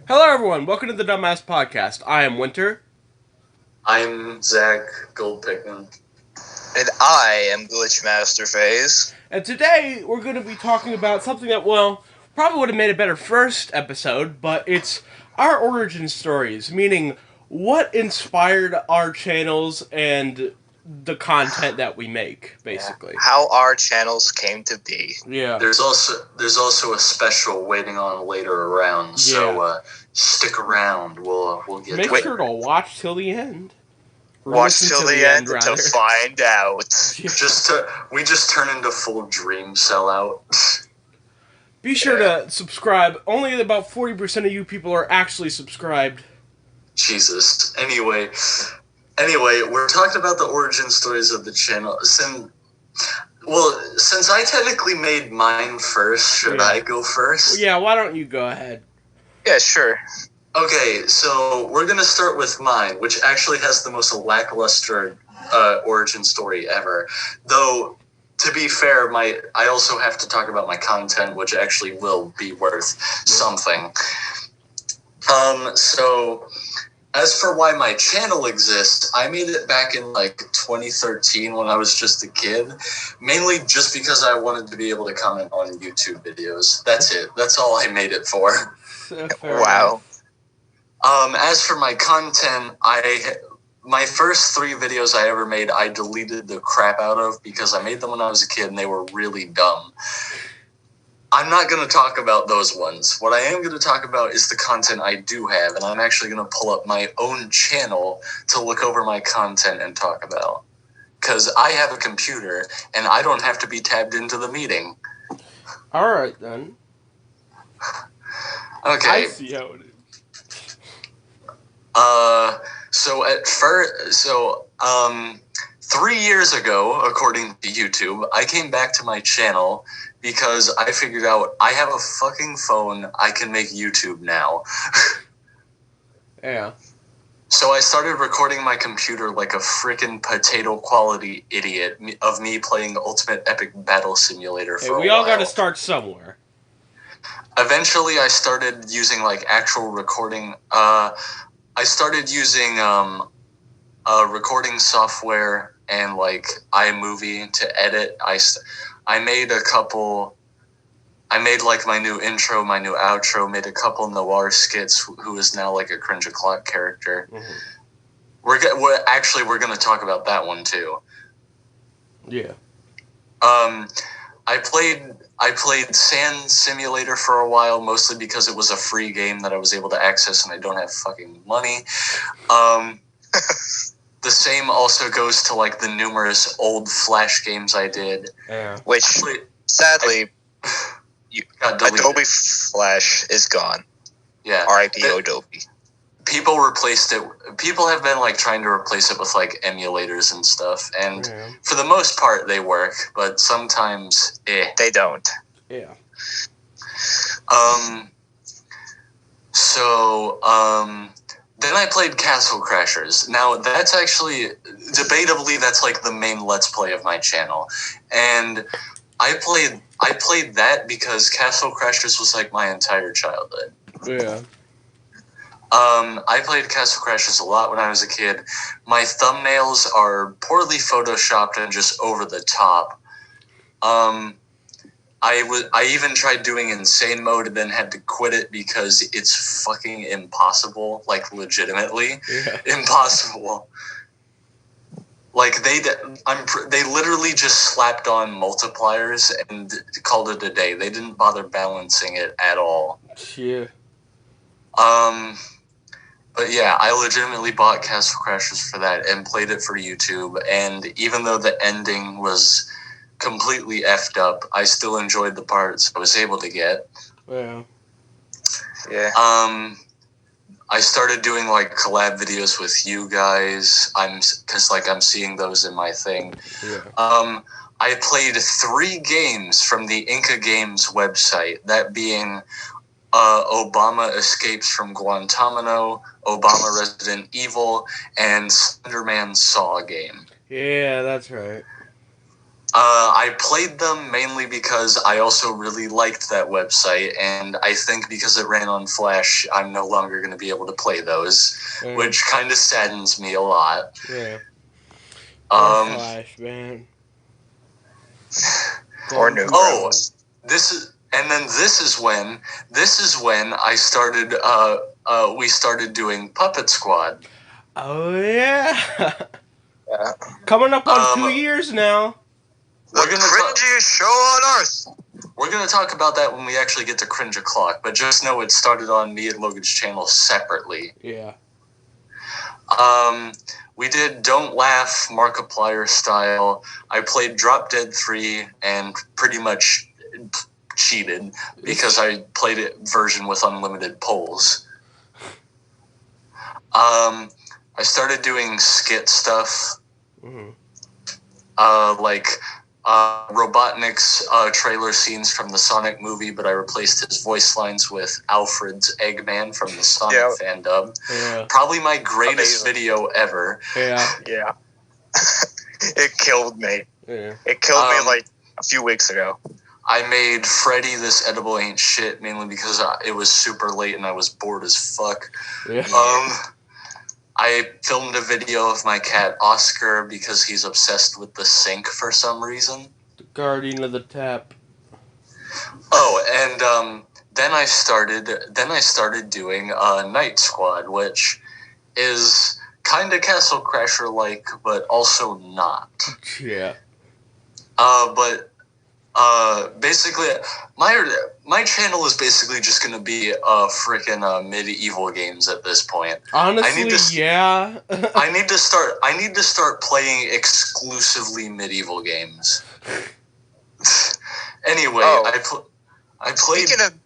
Hello, everyone. Welcome to the Dumbass Podcast. I am Winter. I'm Zach Goldpickman. And I am Glitchmaster Phase. And today we're going to be talking about something that, probably would have made a better first episode, but it's our origin stories, meaning what inspired our channels and the content that we make, basically. Yeah. How our channels came to be. Yeah. There's also a special waiting on later around, so stick around. We'll get Make to it. sure to watch till the end. Watch till the end to find out. We just turn into full dream sellout. Be sure to subscribe. Only about 40% of you people are actually subscribed. Jesus. Anyway, we're talking about the origin stories of the channel. Since I technically made mine first, should I go first? Yeah, why don't you go ahead? Yeah, sure. Okay, so we're going to start with mine, which actually has the most lackluster origin story ever. Though, to be fair, I also have to talk about my content, which actually will be worth something. So, as for why my channel exists, I made it back in 2013 when I was just a kid, mainly just because I wanted to be able to comment on YouTube videos. That's it. That's all I made it for. Wow. As for my content, my first 3 videos I ever made, I deleted the crap out of because I made them when I was a kid and they were really dumb. I'm not going to talk about those ones. What I am going to talk about is the content I do have, and I'm actually going to pull up my own channel to look over my content and talk about. Because I have a computer, and I don't have to be tabbed into the meeting. Alright, then. Okay. I see how it is. So 3 years ago, according to YouTube, I came back to my channel because I figured out I have a fucking phone. I can make YouTube now. Yeah. So I started recording my computer like a frickin' potato quality idiot of me playing Ultimate Epic Battle Simulator for a while. We all gotta start somewhere. Eventually, I started using actual recording. I started using recording software and iMovie to edit. I made my new intro, my new outro, made a couple Noir skits, who is now a Cringe O'Clock character. Mm-hmm. We're going to talk about that one too. Yeah. I played Sand Simulator for a while, mostly because it was a free game that I was able to access and I don't have fucking money. The same also goes to the numerous old Flash games I did. Yeah. Which, sadly, Adobe Flash is gone. Yeah. R.I.P. Adobe. People replaced it. People have been trying to replace it with emulators and stuff, and for the most part they work, but sometimes they don't. Yeah. Then I played Castle Crashers. Now that's actually debatably that's the main Let's Play of my channel, and I played that because Castle Crashers was my entire childhood. Yeah. I played Castle Crashers a lot when I was a kid. My thumbnails are poorly photoshopped and just over the top. I even tried doing insane mode and then had to quit it because it's fucking impossible. Legitimately impossible. They literally just slapped on multipliers and called it a day. They didn't bother balancing it at all. Yeah. But yeah, I legitimately bought Castle Crashers for that and played it for YouTube. And even though the ending was completely effed up, I still enjoyed the parts I was able to get. Yeah. Yeah. I started doing collab videos with you guys. I'm seeing those in my thing. Yeah. I played 3 games from the Inca Games website, that being Obama Escapes from Guantanamo, Obama Resident Evil, and Slenderman Saw game. Yeah, that's right. I played them mainly because I also really liked that website, and I think because it ran on Flash, I'm no longer going to be able to play those, which kind of saddens me a lot. Yeah. Um, Flash, man. Or new. Oh, this is when I started. We started doing Puppet Squad. Oh yeah. Yeah. Coming up on 2 years now. The cringiest show on earth. We're gonna talk about that when we actually get to Cringe O'Clock, but just know it started on me and Logan's channel separately. Yeah. We did Don't Laugh, Markiplier style. I played Drop Dead 3 and pretty much cheated because I played it version with unlimited polls. I started doing skit stuff, like Robotnik's trailer scenes from the Sonic movie, but I replaced his voice lines with Alfred's Eggman from the Sonic fan dub. Yeah. Probably my greatest video ever. Yeah. Yeah. It killed me. Yeah. It killed me like a few weeks ago. I made Freddy This Edible Ain't Shit mainly because it was super late and I was bored as fuck. Yeah. I filmed a video of my cat Oscar because he's obsessed with the sink for some reason. The Guardian of the Tap. Oh, and then I started doing Night Squad, which is kind of Castle Crasher like, but also not. Yeah. But basically, my channel is basically just gonna be freaking medieval games at this point. Honestly, yeah. I need to start playing exclusively medieval games. Anyway, I played. Speaking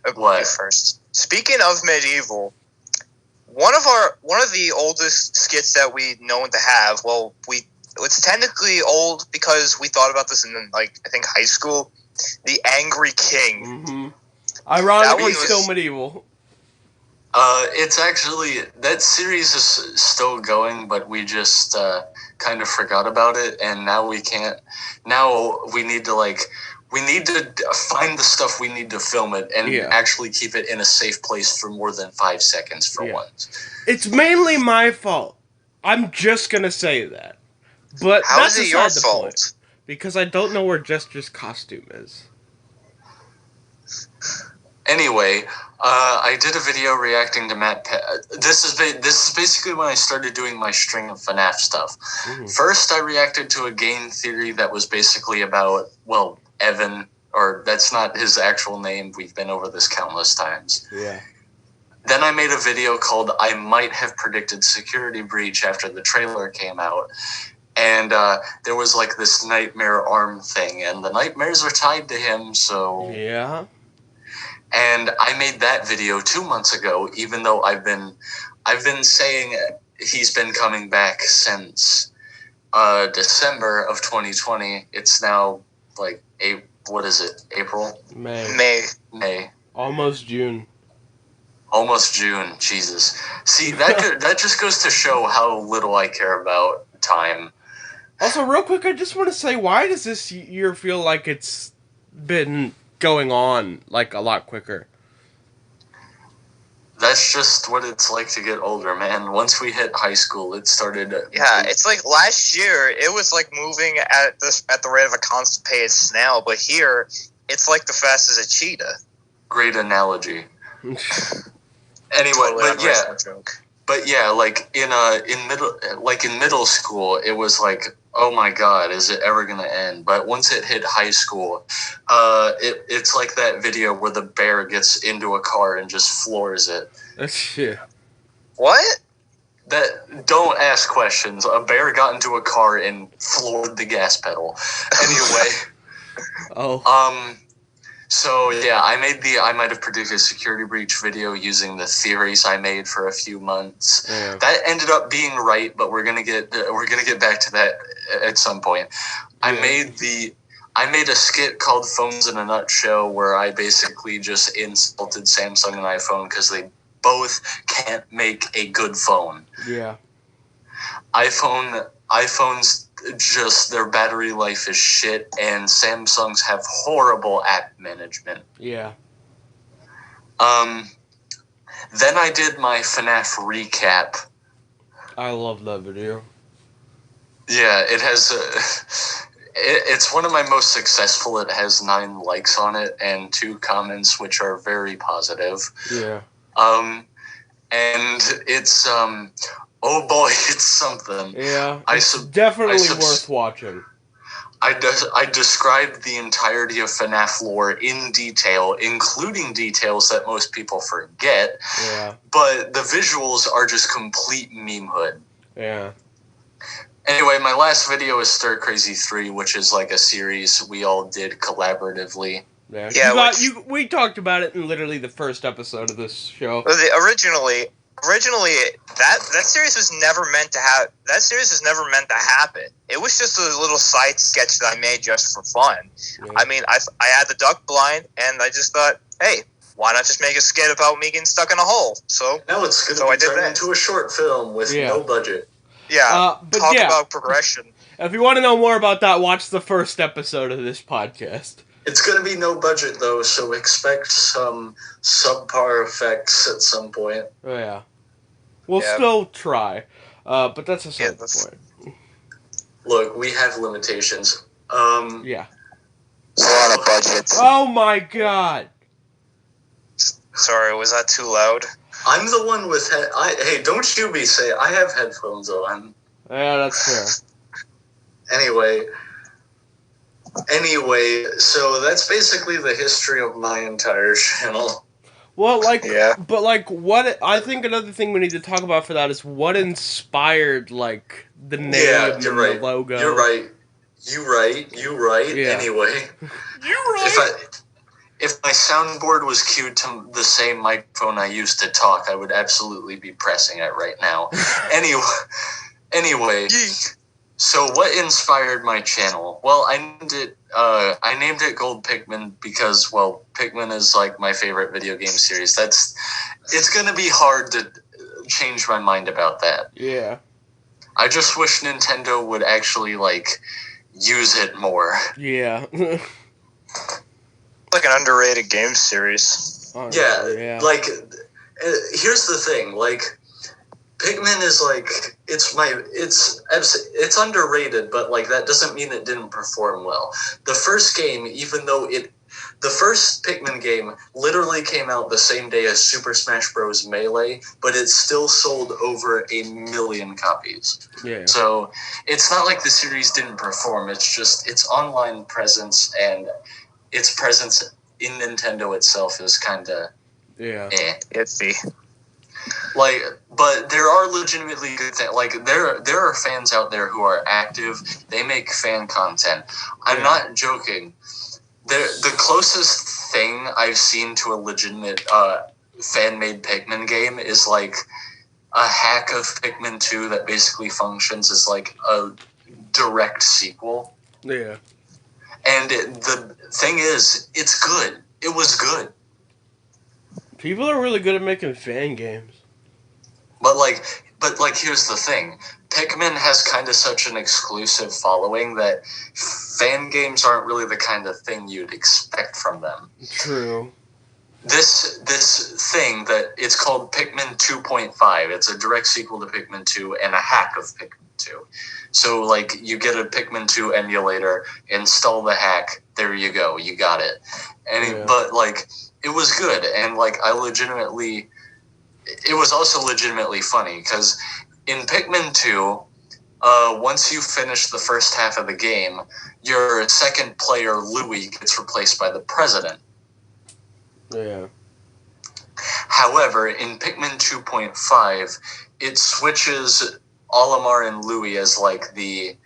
of what? First, speaking of medieval, one of the oldest skits that we known to have. Well, it's technically old because we thought about this in I think high school. The Angry King. Mm-hmm. Ironically, still medieval. It's actually that series is still going, but we just kind of forgot about it, and now we can't. Now we need to find the stuff we need to film it and actually keep it in a safe place for more than 5 seconds for once. It's mainly my fault. I'm just gonna say that. But how that's is it your the fault? Point, because I don't know where Jester's costume is. Anyway, I did a video reacting to Matt. This is basically when I started doing my string of FNAF stuff. Mm-hmm. First, I reacted to a game theory that was basically about Evan, or that's not his actual name. We've been over this countless times. Yeah. Then I made a video called "I Might Have Predicted Security Breach" after the trailer came out. And there was this nightmare arm thing, and the nightmares are tied to him, so... Yeah. And I made that video 2 months ago, even though I've been saying he's been coming back since December of 2020. It's now, what is it, April? May. Almost June. Almost June, Jesus. See, that just goes to show how little I care about time. Also, real quick, I just want to say, why does this year feel like it's been going on, a lot quicker? That's just what it's like to get older, man. Once we hit high school, it started... Yeah, it's last year, it was moving at the rate of a constipated snail, but here, it's the fast as a cheetah. Great analogy. Anyway, Totally but yeah... Joke. But yeah, in middle school, it was oh my god, is it ever gonna end? But once it hit high school, it's like that video where the bear gets into a car and just floors it. Yeah. What? Don't ask questions. A bear got into a car and floored the gas pedal. Anyway. Oh. So yeah, I made the "I Might Have Predicted Security Breach" video using the theories I made for a few months. Yeah. That ended up being right, but we're gonna get back to that at some point. Yeah. I made a skit called "Phones in a Nutshell" where I basically just insulted Samsung and iPhone because they both can't make a good phone. Yeah. iPhone iPhones, just their battery life is shit, and Samsungs have horrible app management. Yeah. Then I did my FNAF recap. I love that video. Yeah, it has. It's one of my most successful. It has 9 likes on it and 2 comments, which are very positive. Yeah. And it's oh boy, it's something. Yeah. It's definitely worth watching. I described the entirety of FNAF lore in detail, including details that most people forget. Yeah. But the visuals are just complete memehood. Yeah. Anyway, my last video is Stir Crazy 3, which is like a series we all did collaboratively. Yeah. We talked about it in literally the first episode of this show. Originally, that series was never meant to have. That series was never meant to happen. It was just a little side sketch that I made just for fun. Yeah. I mean, I had the duck blind, and I just thought, hey, why not just make a skit about me getting stuck in a hole? So now it's going to be turned into a short film with no budget. Yeah, talk about progression. If you want to know more about that, watch the first episode of this podcast. It's going to be no budget, though, so expect some subpar effects at some point. Oh, yeah. We'll still try, but that's a certain point. Look, we have limitations. Yeah. It's a lot of budget. Oh, my God. Sorry, was that too loud? I'm the one with hey, don't you be saying I have headphones on. Yeah, that's fair. Anyway, so that's basically the history of my entire channel. Well, but what I think another thing we need to talk about for that is what inspired like the name and the logo. You're right. Yeah. Anyway, you're right. If my soundboard was cued to the same microphone I used to talk, I would absolutely be pressing it right now. Anyway, so what inspired my channel? Well, I named it Gold Pikmin because, well, Pikmin is like my favorite video game series. It's gonna be hard to change my mind about that. Yeah. I just wish Nintendo would actually like use it more. Yeah. Like an underrated game series. Yeah. Like, here's the thing. Like, Pikmin is like it's underrated, but like that doesn't mean it didn't perform well. The first game, even though the first Pikmin game literally came out the same day as Super Smash Bros. Melee, but it still sold over 1 million copies. Yeah. So it's not like the series didn't perform. It's just its online presence and its presence in Nintendo itself is kind of iffy. Like, but there are legitimately good things. Like, there are fans out there who are active. They make fan content. I'm not joking. The closest thing I've seen to a legitimate fan-made Pikmin game is like a hack of Pikmin 2 that basically functions as like a direct sequel. Yeah. And the thing is, it's good. It was good. People are really good at making fan games. But here's the thing. Pikmin has kind of such an exclusive following that fan games aren't really the kind of thing you'd expect from them. True. This thing that it's called Pikmin 2.5. It's a direct sequel to Pikmin 2 and a hack of Pikmin 2. So, like, you get a Pikmin 2 emulator, install the hack, there you go, you got it. But, like, it was good, and, like, it was also legitimately funny, because in Pikmin 2, once you finish the first half of the game, your second player, Louie, gets replaced by the president. Yeah. However, in Pikmin 2.5, it switches Olimar and Louie as like the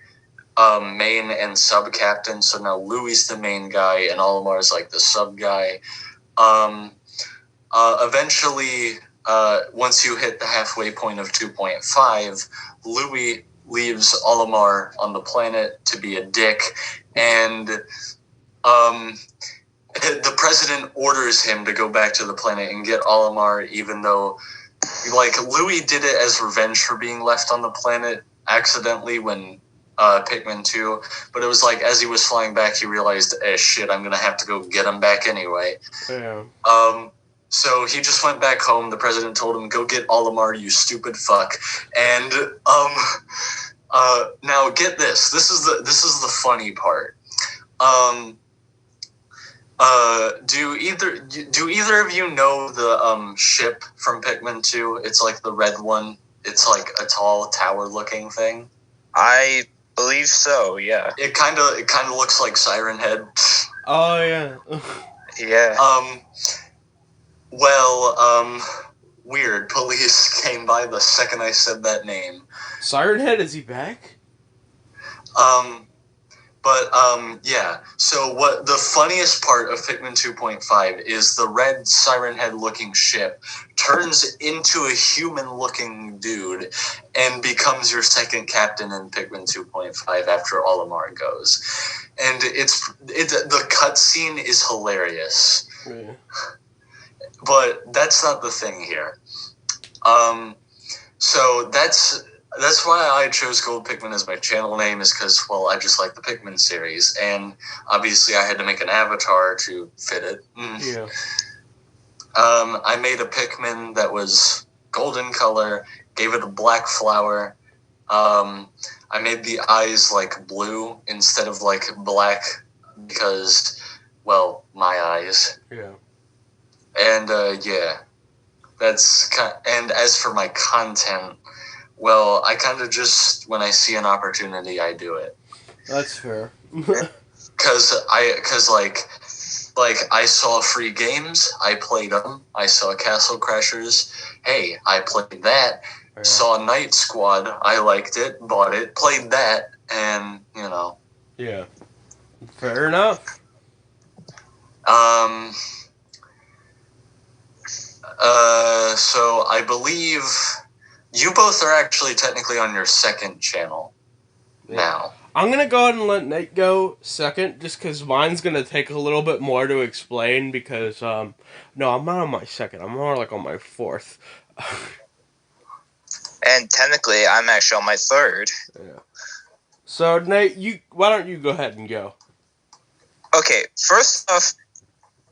main and sub captain. So now Louie's the main guy and Olimar is like the sub guy. Eventually, once you hit the halfway point of 2.5, Louie leaves Olimar on the planet to be a dick, and the president orders him to go back to the planet and get Olimar, even though, like, Louie did it as revenge for being left on the planet, accidentally when Pikmin 2, but it was like as he was flying back, he realized, shit, I'm gonna have to go get him back anyway. Yeah. So he just went back home. The president told him, "Go get Olimar, you stupid fuck." And now get this. This is the funny part. Do either of you know the ship from Pikmin 2? It's like the red one. It's like a tall tower looking thing. I believe so. Yeah. It kind of looks like Siren Head. Oh yeah. Yeah. Weird. Police came by the second I said that name. Siren Head, is he back? Yeah. So what the funniest part of Pikmin 2.5 is the red Siren Head looking ship turns into a human looking dude and becomes your second captain in Pikmin 2.5 after Olimar goes. And the cutscene is hilarious. Yeah. But that's not the thing here. So that's why I chose Gold Pikmin as my channel name, is because, well, I just like the Pikmin series, and obviously I had to make an avatar to fit it. Yeah. I made a Pikmin that was golden color, gave it a black flower. I made the eyes like blue instead of like black because, well, my eyes. Yeah. And yeah, and as for my content, well, I kind of just, when I see an opportunity, I do it. That's fair. Cause I saw free games, I played them. I saw Castle Crashers, hey, I played that. Yeah. Saw Night Squad, I liked it, bought it, played that, and Yeah. Fair enough. So I believe you both are actually technically on your second channel now. I'm gonna go ahead and let Nate go second, just because mine's gonna take a little bit more to explain. Because no, I'm not on my second. I'm more like on my fourth. And technically, I'm actually on my third. Yeah. So Nate, why don't you go ahead and go? Okay, first off,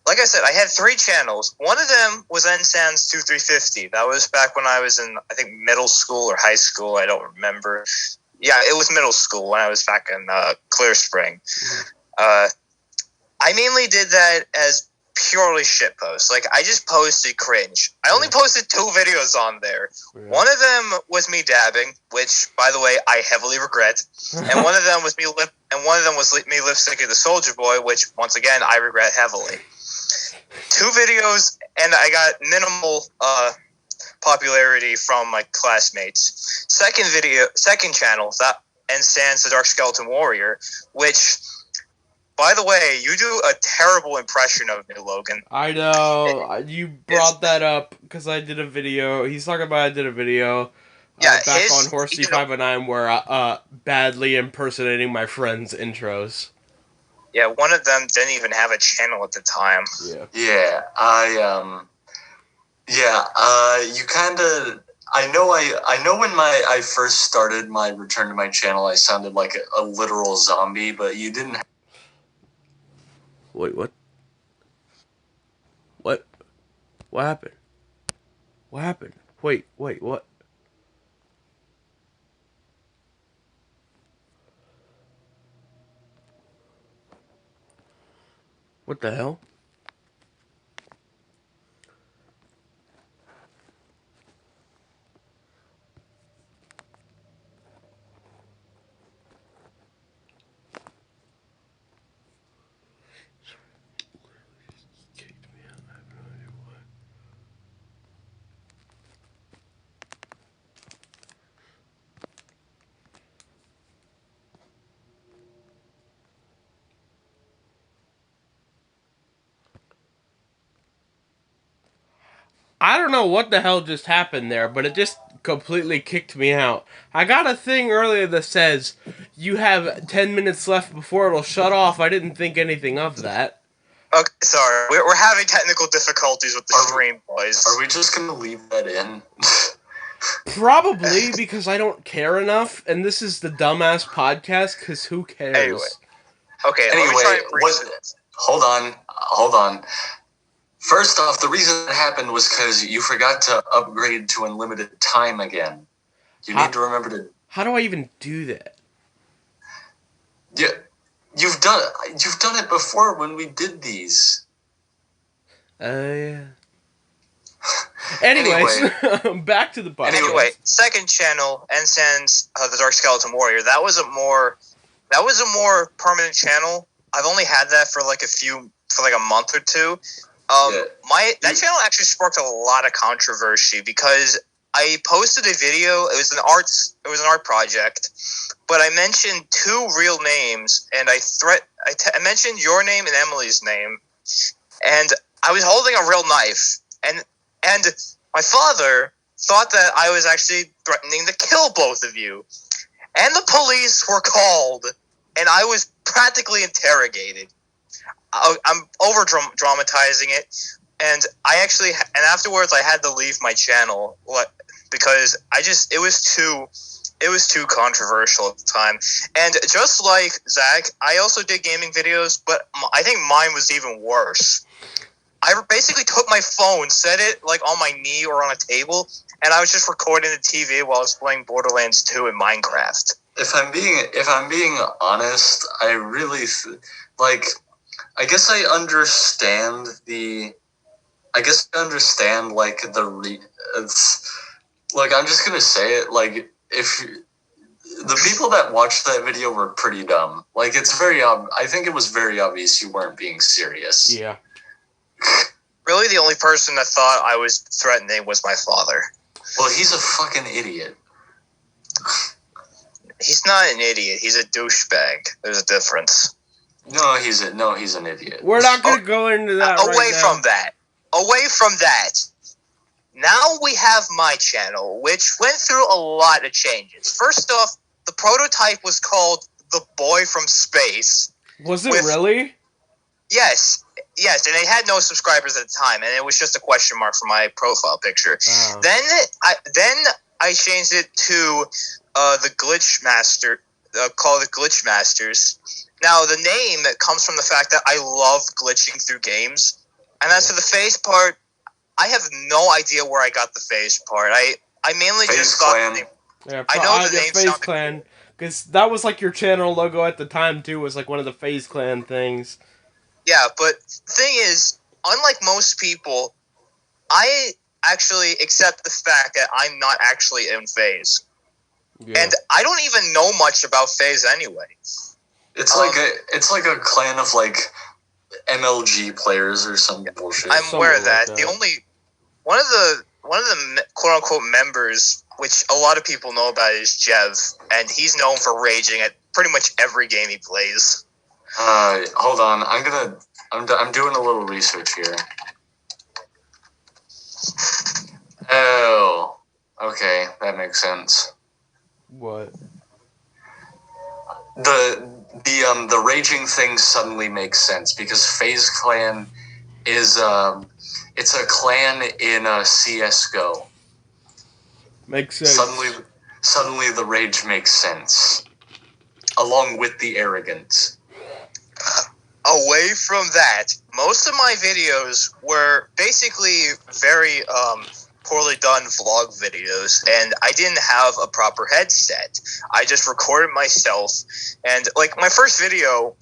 like I said, I had 3 channels. One of them was NSans2350. That was back when I was in, I think, middle school or high school. I don't remember. Yeah, it was middle school when I was back in Clear Spring. I mainly did that as purely shit posts. Like, I just posted cringe. I only posted 2 videos on there. Yeah. One of them was me dabbing, which, by the way, I heavily regret. And one of them was me lip syncing the Soldier Boy, which, once again, I regret heavily. 2 videos, and I got minimal popularity from my classmates. Second channel, that NSans the Dark Skeleton Warrior, which, by the way, you do a terrible impression of me, Logan. I know. You brought that up because I did a video. He's talking about I did a video back on Horsey 509 where badly impersonating my friends' intros. Yeah, one of them didn't even have a channel at the time. Yeah, you kind of. I know when I first started my return to my channel, I sounded like a literal zombie, but you didn't. Wait, what? What? What happened? What happened? Wait, what? What the hell? I don't know what the hell just happened there, but it just completely kicked me out. I got a thing earlier that says you have 10 minutes left before it'll shut off. I didn't think anything of that. Okay, sorry. We're having technical difficulties with the stream, boys. Are we just going to leave that in? Probably because I don't care enough, and this is the dumbass podcast, because who cares? Anyway. Okay, let me Anyway, try and brief it. hold on. First off, the reason it happened was because you forgot to upgrade to unlimited time again. You need to remember to... How do I even do that? Yeah, you've done it before when we did these. Yeah. Anyways, back to the podcast. Anyway, second channel, NSAN's The Dark Skeleton Warrior. That was a more permanent channel. I've only had that for like a month or two. That channel actually sparked a lot of controversy because I posted a video. It was an art project, but I mentioned two real names, and I mentioned your name and Emily's name, and I was holding a real knife, and my father thought that I was actually threatening to kill both of you, and the police were called, and I was practically interrogated. I'm over dramatizing it, and afterwards I had to leave my channel because it was too controversial at the time. And just like Zach, I also did gaming videos, but I think mine was even worse. I basically took my phone, set it like on my knee or on a table, and I was just recording the TV while I was playing Borderlands 2 and Minecraft. If I'm being honest, I really I guess I understand like I'm just gonna say it, like, if the people that watched that video were pretty dumb. Like, it's I think it was very obvious you weren't being serious. Yeah. Really, the only person that thought I was threatening was my father. Well, he's a fucking idiot. He's not an idiot. He's a douchebag. There's a difference. No, he's an idiot. We're not going to go into that Away from that. Now we have my channel, which went through a lot of changes. First off, the prototype was called The Boy from Space. Was it really? Yes, and it had no subscribers at the time, and it was just a question mark for my profile picture. Oh. Then I changed it to the Glitch Master, called the Glitch Masters. Now, the name comes from the fact that I love glitching through games. And as for the phase part, I have no idea where I got the phase part. I mainly just thought... I know the name FaZe Clan, because that was like your channel logo at the time, too, was like one of the FaZe Clan things. Yeah, but the thing is, unlike most people, I actually accept the fact that I'm not actually in FaZe. Yeah. And I don't even know much about FaZe anyway. It's like a clan of like MLG players or some bullshit. I'm aware of that. The only one of the quote unquote members, which a lot of people know about, is Jev, and he's known for raging at pretty much every game he plays. Hold on. I'm doing a little research here. Oh, okay, that makes sense. What? The raging thing suddenly makes sense because FaZe Clan is it's a clan in CS:GO. Makes sense. Suddenly the rage makes sense, along with the arrogance. Away from that, most of my videos were basically very poorly done vlog videos, and I didn't have a proper headset. I just recorded myself, and like my first video,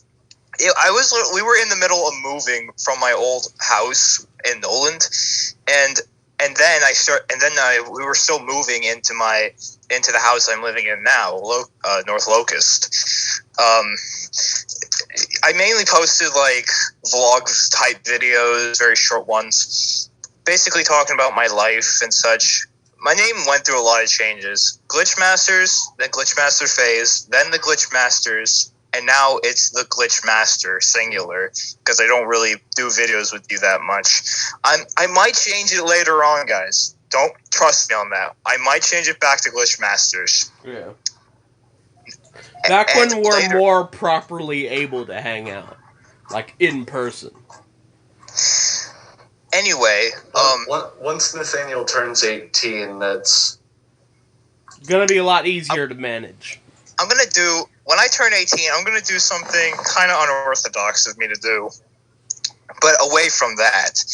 we were in the middle of moving from my old house in Noland, and then we were still moving into the house I'm living in now, North Locust. I mainly posted like vlog type videos, very short ones, basically talking about my life and such. My name went through a lot of changes. Glitchmasters, then Glitchmaster FaZe, then the Glitchmasters, and now it's the Glitchmaster singular, because I don't really do videos with you that much. I might change it later on, guys. Don't trust me on that. I might change it back to Glitchmasters. Yeah. Back when we're more properly able to hang out, like in person. Anyway, once Nathaniel turns 18, that's Gonna be a lot easier to manage. When I turn 18, I'm gonna do something kind of unorthodox of me to do. But away from that,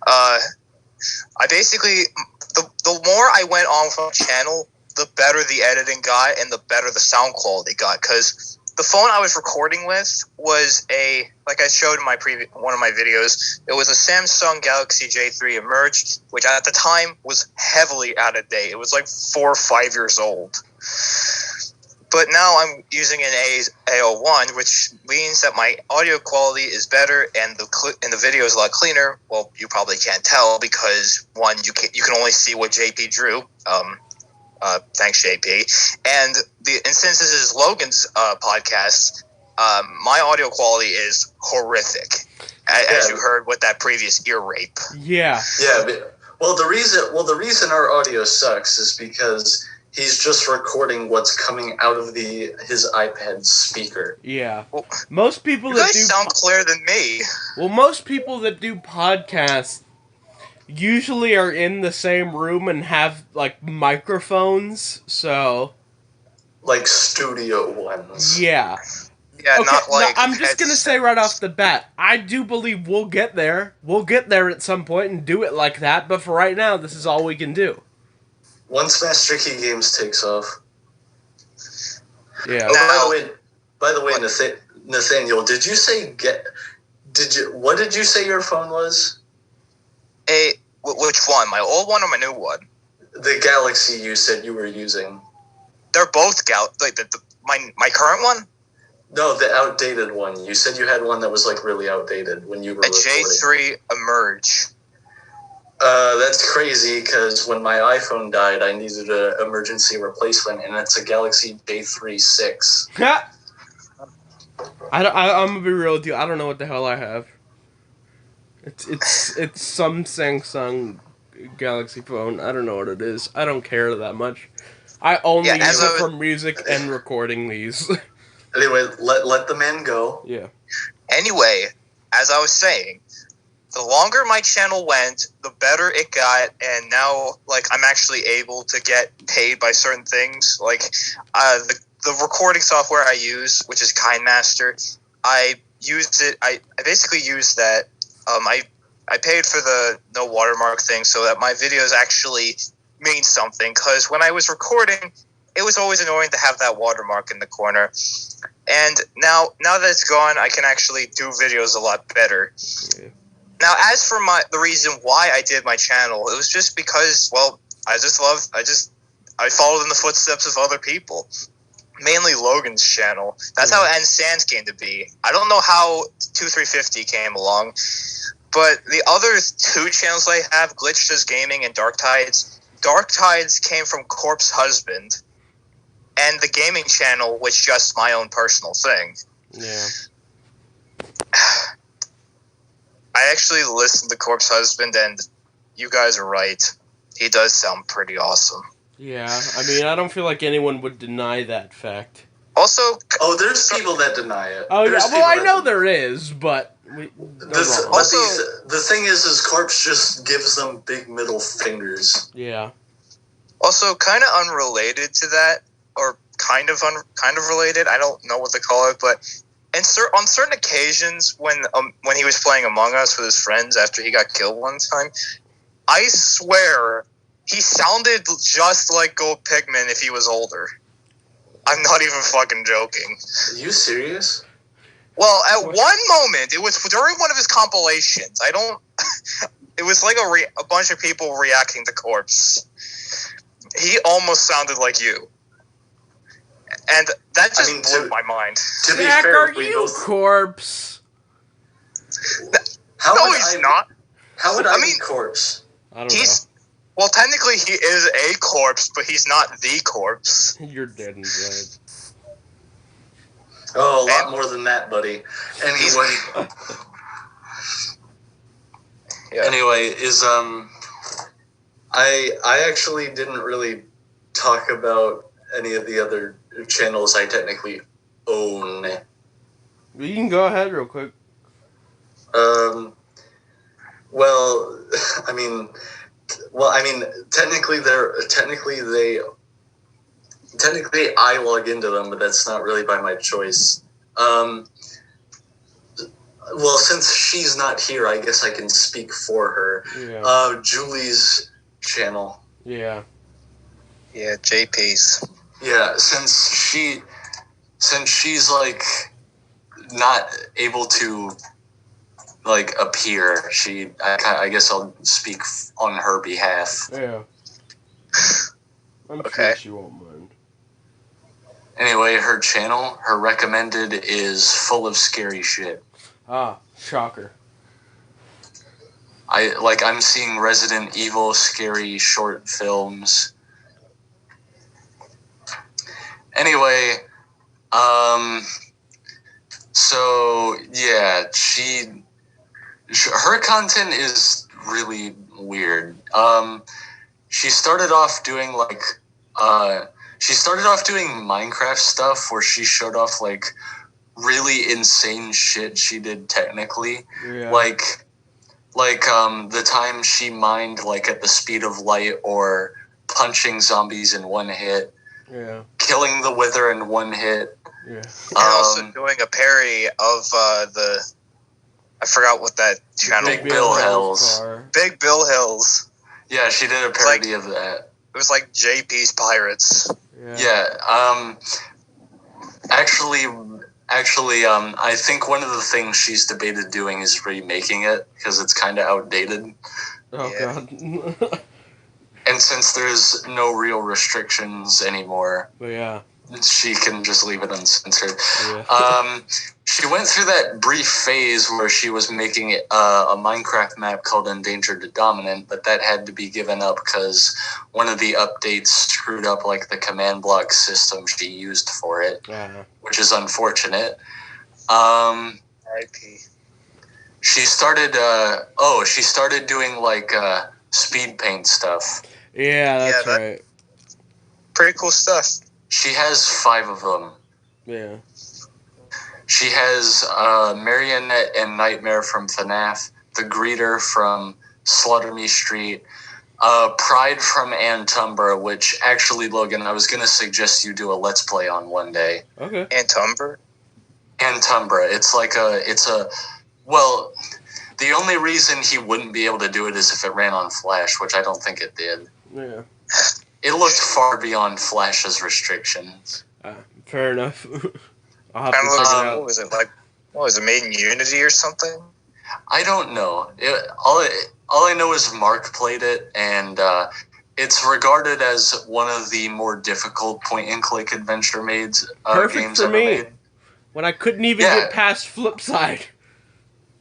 I basically, the more I went on from the channel, the better the editing got and the better the sound quality got. Because the phone I was recording with was like I showed in one of my videos, it was a Samsung Galaxy J3 Emerge, which at the time was heavily out of date. It was like 4 or 5 years old. But now I'm using an A01, which means that my audio quality is better and the video is a lot cleaner. Well, you probably can't tell because one, you can only see what JP drew. Thanks, JP. And since this is Logan's podcast, my audio quality is horrific, as you heard with that previous ear rape. Yeah. Yeah. But, the reason our audio sucks is because he's just recording what's coming out of his iPad speaker. Yeah. Well, most people you guys sound clearer than me. Well, most people that do podcasts usually are in the same room and have like microphones, so like studio ones. Yeah. Yeah, okay, not like. No, I'm just gonna say right off the bat, I do believe we'll get there. We'll get there at some point and do it like that. But for right now, this is all we can do. Once Master Key Games takes off. Yeah. Oh, by the way, Nathaniel, what did you say your phone was? Which one? My old one or my new one? The Galaxy you said you were using. They're both my current one? No, the outdated one. You said you had one that was like really outdated when you were recording. J3 Emerge. That's crazy because when my iPhone died, I needed an emergency replacement, and it's a Galaxy J3 6. I'm gonna be real with you. I don't know what the hell I have. It's some Samsung Galaxy phone. I don't know what it is. I don't care that much. I only use it for music and recording these. Anyway, let the man go. Yeah. Anyway, as I was saying, the longer my channel went, the better it got, and now like I'm actually able to get paid by certain things. Like the recording software I use, which is KineMaster, I used it. I basically used that. I paid for the no watermark thing so that my videos actually mean something. Because when I was recording, it was always annoying to have that watermark in the corner. And now that it's gone, I can actually do videos a lot better. Yeah. Now, as for the reason why I did my channel, it was just because, well, I followed in the footsteps of other people. Mainly Logan's channel. That's how NSands came to be. I don't know how 2350 came along, but the other 2 channels I have, Glitch Does Gaming and Dark Tides came from Corpse Husband, and the gaming channel was just my own personal thing. Yeah. I actually listened to Corpse Husband, and you guys are right. He does sound pretty awesome. Yeah, I mean, I don't feel like anyone would deny that fact. Also... Oh, there's people that deny it. Oh, yeah, well, I know there is, but... The thing is Corpse just gives them big middle fingers. Yeah. Also, kind of unrelated to that, or kind of related, I don't know what to call it, but on certain occasions when he was playing Among Us with his friends after he got killed one time, I swear he sounded just like Gold Pigman if he was older. I'm not even fucking joking. Are you serious? Well, at one moment, it was during one of his compilations. It was like a bunch of people reacting to Corpse. He almost sounded like you. And that just blew my mind. To be fair, are you Corpse? No, he's not. How would I be Corpse? I don't know. Well, technically, he is a corpse, but he's not the corpse. You're dead inside. Oh, a lot more than that, buddy. Anyway. Anyway, I actually didn't really talk about any of the other channels I technically own. You can go ahead real quick. Well, I mean, technically they technically I log into them, but that's not really by my choice. Well, since she's not here, I guess I can speak for her. Yeah. Julie's channel. Yeah. Yeah, JP's. Yeah, since she's like not able to like appear, I guess I'll speak on her behalf. Yeah. I'm Okay. sure she won't mind. Anyway, her channel, her recommended is full of scary shit. Ah, shocker. I'm seeing Resident Evil scary short films. Anyway, so yeah, her content is really weird. She started off doing Minecraft stuff where she showed off like really insane shit she did technically. Yeah. Like the time she mined like at the speed of light, or punching zombies in one hit, Yeah. killing the Wither in one hit. Yeah. And also doing a parody of I forgot what that channel Big Bill Hills. car. Big Bill Hills. Yeah, she did a parody of that. It was like JP's Pirates. Yeah. Yeah. Actually, I think one of the things she's debated doing is remaking it because it's kind of outdated. Oh Yeah. god. And since there's no real restrictions anymore, But yeah. she can just leave it uncensored. Yeah. She went through that brief phase where she was making a Minecraft map called Endangered Dominant, but that had to be given up because one of the updates screwed up like the command block system she used for it, Yeah. which is unfortunate. RIP. She started doing like speed paint stuff. Yeah, that's that- right. Pretty cool stuff. She has 5 of them. Yeah. She has Marionette and Nightmare from FNAF, The Greeter from Slaughter Me Street, Pride from Antumbra, which actually, Logan, I was going to suggest you do a Let's Play on one day. Okay. Antumbra. Antumbra, well, the only reason he wouldn't be able to do it is if it ran on Flash, which I don't think it did. Yeah. It looked far beyond Flash's restrictions. Fair enough. I'll have Kind to of looks check it like, out. what was it like? What was it, made in Unity or something? I don't know. All I know is Mark played it, and it's regarded as one of the more difficult point-and-click adventure games Perfect for ever me. made. When I couldn't even Yeah. get past Flipside.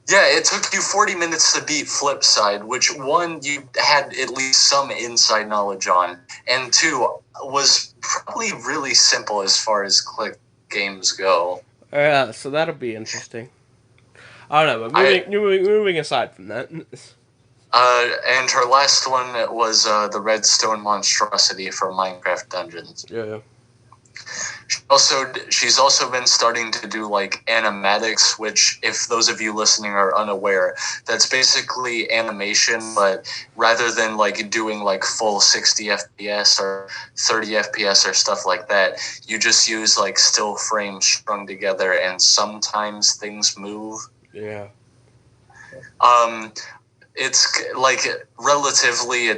Yeah, it took you 40 minutes to beat Flipside, which, one, you had at least some inside knowledge on, and two, was probably really simple as far as click games go. Yeah, so that'll be interesting. I don't know, but moving aside from that. And her last one was the Redstone Monstrosity from Minecraft Dungeons. Yeah. She's also been starting to do like animatics, which, if those of you listening are unaware, that's basically animation, but rather than like doing like full 60 FPS or 30 FPS or stuff like that, you just use like still frames strung together, and sometimes things move. Yeah. It's like relatively,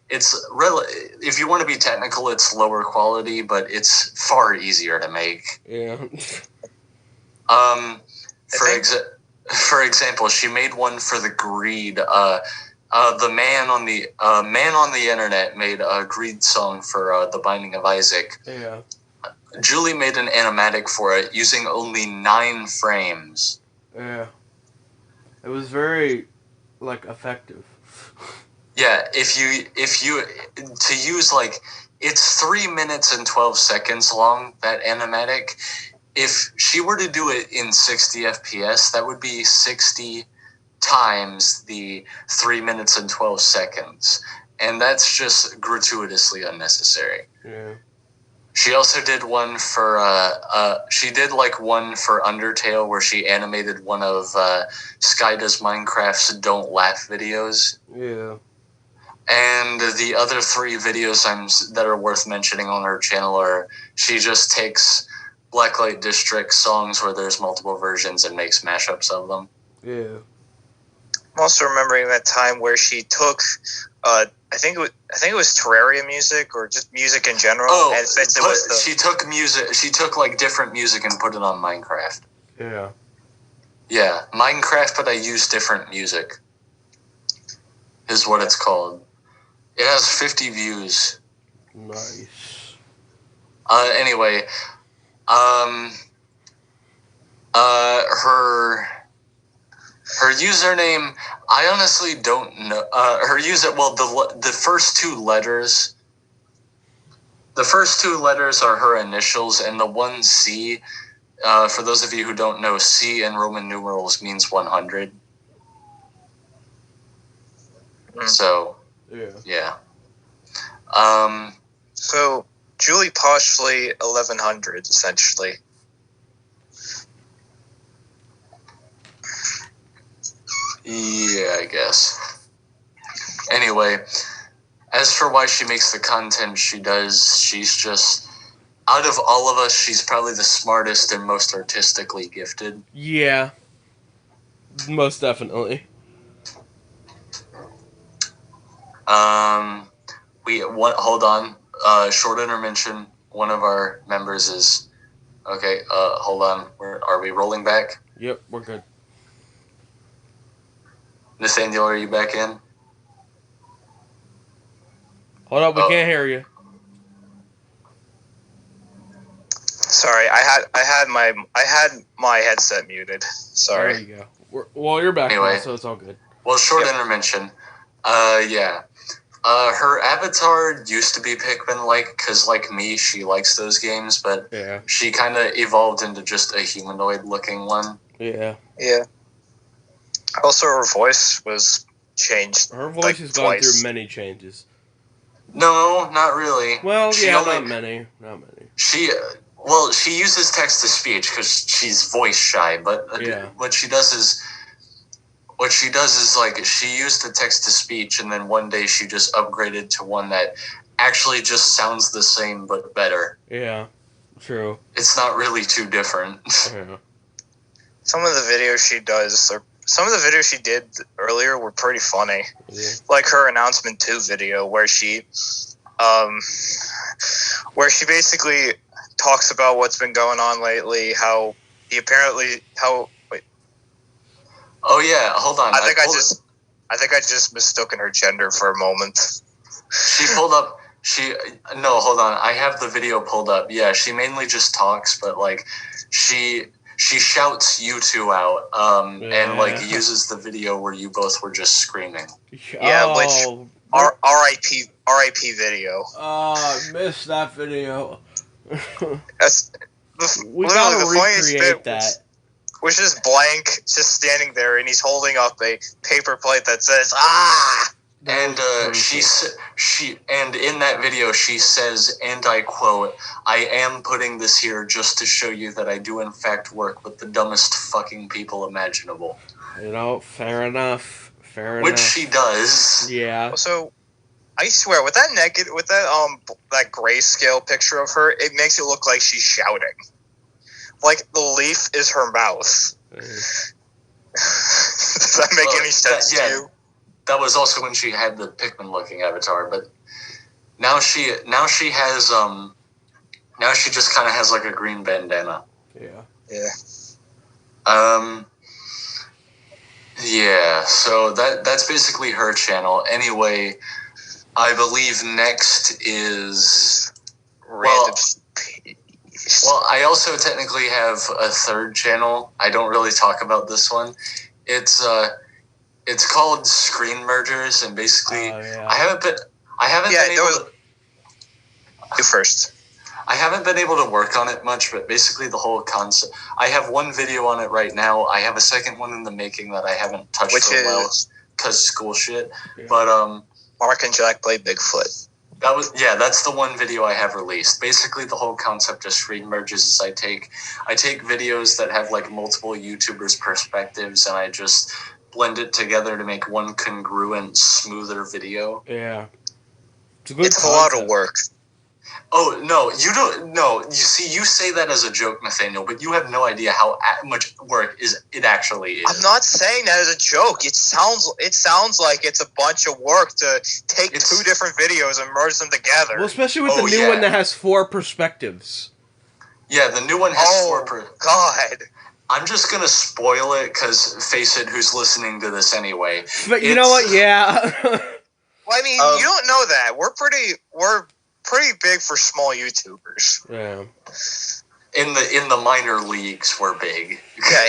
if you want to be technical, it's lower quality, but it's far easier to make. Yeah. For example, she made one for the Greed. The man on the internet made a Greed song for The Binding of Isaac. Yeah. Julie made an animatic for it using only 9 frames. Yeah. It was very, like, effective. Yeah, if you to use like, it's 3 minutes and 12 seconds long, that animatic. If she were to do it in 60 FPS, that would be 60 times the 3 minutes and 12 seconds. And that's just gratuitously unnecessary. Yeah. She also did one for one for Undertale, where she animated one of Sky Does Minecraft's Don't Laugh videos. Yeah. And the other 3 videos that are worth mentioning on her channel are she just takes Blacklight District songs where there's multiple versions and makes mashups of them. Yeah. I'm also remembering that time where she took, I think it was Terraria music or just music in general. Oh, and she took music. She took like different music and put it on Minecraft. Yeah. Yeah, Minecraft, but I use different music. Is what it's called. It has 50 views. Nice. Anyway, her username, I honestly don't know. The first 2 letters. The first 2 letters are her initials, and the one C. For those of you who don't know, C in Roman numerals means 100. So. Yeah. So Julie Poshley 1100 essentially. Yeah, I guess. Anyway, as for why she makes the content she does, she's just, out of all of us, she's probably the smartest and most artistically gifted. Yeah. Most definitely. Hold on. Short intermission. One of our members is... Okay, hold on. Are we rolling back? Yep, we're good. Nathaniel, are you back in? Hold up, we can't hear you. Sorry, I had my headset muted. Sorry. There you go. You're back Anyway, now, so it's all good. Well, short intermission. Yeah. Her avatar used to be Pikmin-like, because like me, she likes those games, but yeah, she kind of evolved into just a humanoid-looking one. Yeah. Yeah. Also, her voice was changed. Her voice has gone through many changes. No, not really. Well, not many. She uses text-to-speech because she's voice-shy, but what she does is like she used the text-to-speech, and then one day she just upgraded to one that actually just sounds the same but better. Yeah, true. It's not really too different. Yeah. Some of the videos she did earlier were pretty funny. Yeah. Like her announcement 2 video where she basically talks about what's been going on lately, how Oh yeah, hold on. I think I just mistook her gender for a moment. Hold on. I have the video pulled up. Yeah, she mainly just talks, but like she shouts you 2 out, and like uses the video where you both were just screaming. Yeah, which R.I.P. video. Oh, I missed that video. That's we gotta recreate that. Was just blank, just standing there, and he's holding up a paper plate that says "Ah." And and in that video she says, and I quote, "I am putting this here just to show you that I do in fact work with the dumbest fucking people imaginable." Fair enough. Which she does. Yeah. So, I swear, with that that grayscale picture of her, it makes it look like she's shouting. Like the leaf is her mouth. Does that make any sense to you? That was also when she had the Pikmin-looking avatar, but now she has now she just kind of has like a green bandana. Yeah. Yeah. Yeah. So that's basically her channel. Anyway, I believe next is random. Well, I also technically have a 3rd channel. I don't really talk about this one. It's called Screen Mergers, and basically, I haven't been able to. You first. I haven't been able to work on it much, but basically the whole concept. I have one video on it right now. I have a second one in the making that I haven't touched for a while because school shit. Yeah. But Mark and Jack play Bigfoot. That's the one video I have released. Basically, the whole concept of Screen Merges is I take videos that have like multiple YouTubers' perspectives, and I just blend it together to make one congruent, smoother video. Yeah. It's a lot of work. Oh, no, you don't. No, you see, you say that as a joke, Nathaniel, but you have no idea how much work it actually is. I'm not saying that as a joke. It sounds like it's a bunch of work to take two different videos and merge them together. Well, especially with the new one that has 4 perspectives. Yeah, the new one has 4 God. I'm just gonna spoil it, because face it, who's listening to this anyway? But you know what? Yeah. Well, I mean, you don't know that. We're pretty big for small YouTubers. Yeah. In the minor leagues, we're big.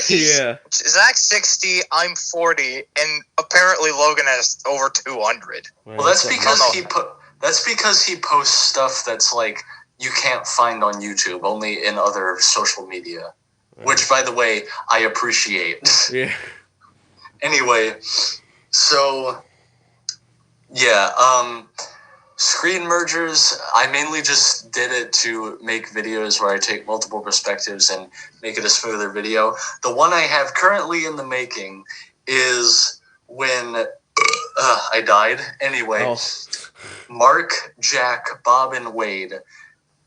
Yeah. Zach's 60, I'm 40, and apparently Logan has over 200. Well, that's because he posts stuff that's like you can't find on YouTube, only in other social media. Which, by the way, I appreciate. Yeah. Anyway, so yeah, screen mergers, I mainly just did it to make videos where I take multiple perspectives and make it a smoother video. The one I have currently in the making is when I died. Anyway, Mark, Jack, Bob, and Wade.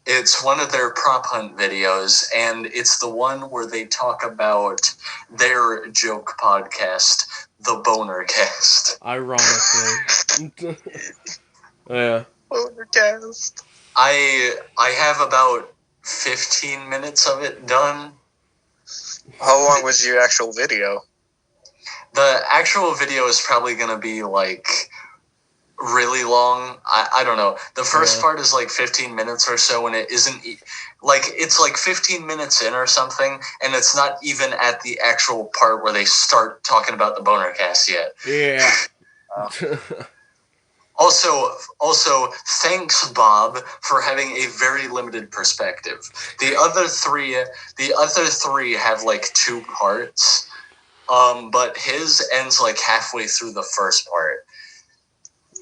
It's one of their prop hunt videos, and it's the one where they talk about their joke podcast, The Boner Cast. Ironically. Yeah. Boner Cast. I have about 15 minutes of it done. How long was your actual video? The actual video is probably going to be like really long. I don't know. The first part is like 15 minutes or so, and it isn't like it's like 15 minutes in or something, and it's not even at the actual part where they start talking about the Boner Cast yet. Yeah. Also, thanks, Bob, for having a very limited perspective. The other three have like 2 parts, but his ends like halfway through the first part.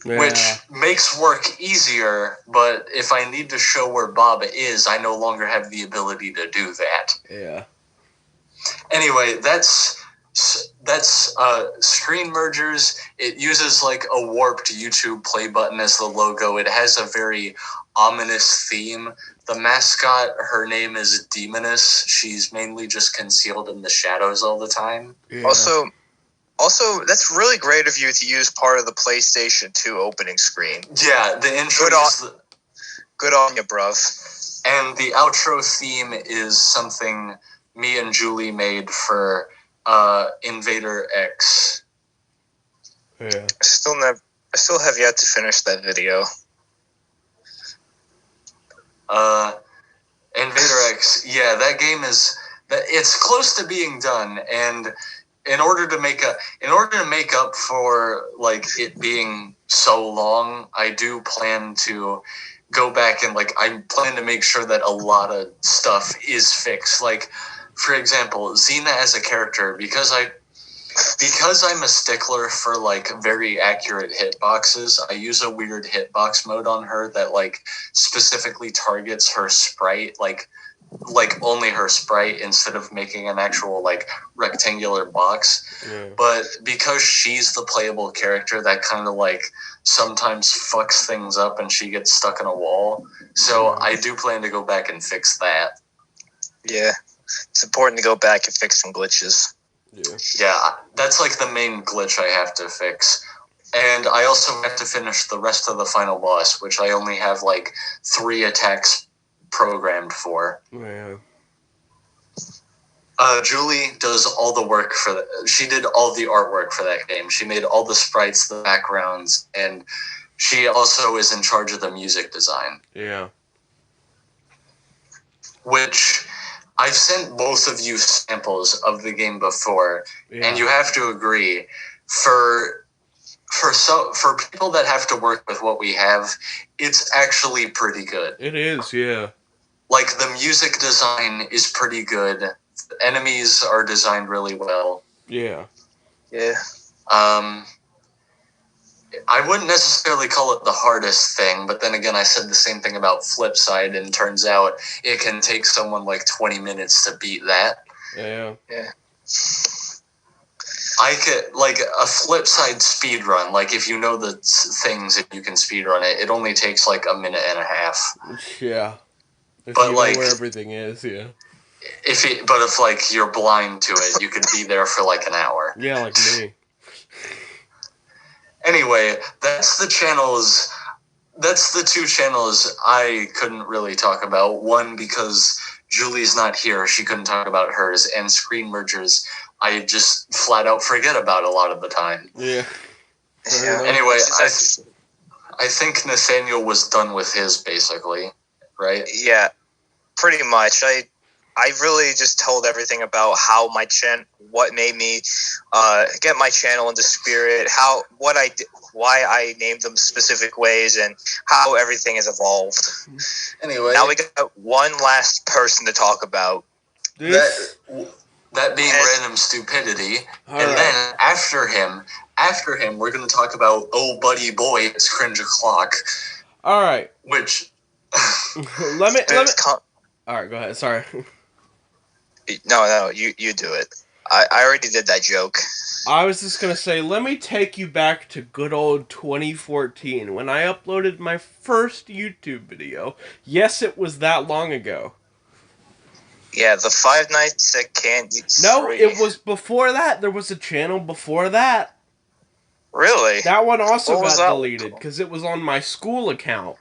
Yeah. Which makes work easier, but if I need to show where Bob is, I no longer have the ability to do that. Yeah. Anyway, that's screen mergers. It uses like a warped YouTube play button as the logo. It has a very ominous theme. The mascot, her name is Demoness. She's mainly just concealed in the shadows all the time. Yeah. Also, that's really great of you to use part of the PlayStation 2 opening screen. Yeah, the intro good on you, bruv. And the outro theme is something me and Julie made for Invader X. Yeah. I still have yet to finish that video. Invader X, yeah, that game it's close to being done, and in order to make up for like it being so long, I do plan to go back and like I plan to make sure that a lot of stuff is fixed. Like, for example, Xena as a character, because I'm a stickler for like very accurate hitboxes, I use a weird hitbox mode on her that like specifically targets her sprite, like only her sprite, instead of making an actual like rectangular box. Yeah. But because she's the playable character, that kind of like sometimes fucks things up and she gets stuck in a wall. So I do plan to go back and fix that. Yeah. It's important to go back and fix some glitches. Yeah, that's like the main glitch I have to fix. And I also have to finish the rest of the final boss, which I only have like 3 attacks programmed for. Yeah. Julie does all the work for that. She did all the artwork for that game. She made all the sprites, the backgrounds, and she also is in charge of the music design. Yeah. Which I've sent both of you samples of the game before, and you have to agree, for people that have to work with what we have, it's actually pretty good. It is, yeah. Like, the music design is pretty good. The enemies are designed really well. Yeah. Yeah. I wouldn't necessarily call it the hardest thing, but then again, I said the same thing about Flipside, and turns out it can take someone like 20 minutes to beat that. Yeah. Yeah. I could, like, a flip side speed run. Like, if you know the things and you can speed run it, it only takes like a minute and a half. Yeah. If But, you like, know where everything is, yeah. But if like you're blind to it, you could be there for like an hour. Yeah, like me. Anyway, that's the two channels I couldn't really talk about. One, because Julie's not here, she couldn't talk about hers, and Screen Mergers, I just flat out forget about a lot of the time. Yeah. Yeah. Anyway, I think Nathaniel was done with his, basically, right? Yeah, pretty much. I really just told everything about how my what made me get my channel into Spirit, why I named them specific ways, and how everything has evolved. Anyway, Now we got one last person to talk about. that being Random Stupidity, and then after him, we're going to talk about Oh Buddy Boy, it's Cringe O'Clock. All right. Which let me. All right, go ahead. Sorry. No, you do it. I already did that joke. I was just gonna say, let me take you back to good old 2014 when I uploaded my first YouTube video. Yes, it was that long ago. Yeah, the Five Nights at Candy. No, it was before that. There was a channel before that. Really? That one also got deleted because it was on my school account.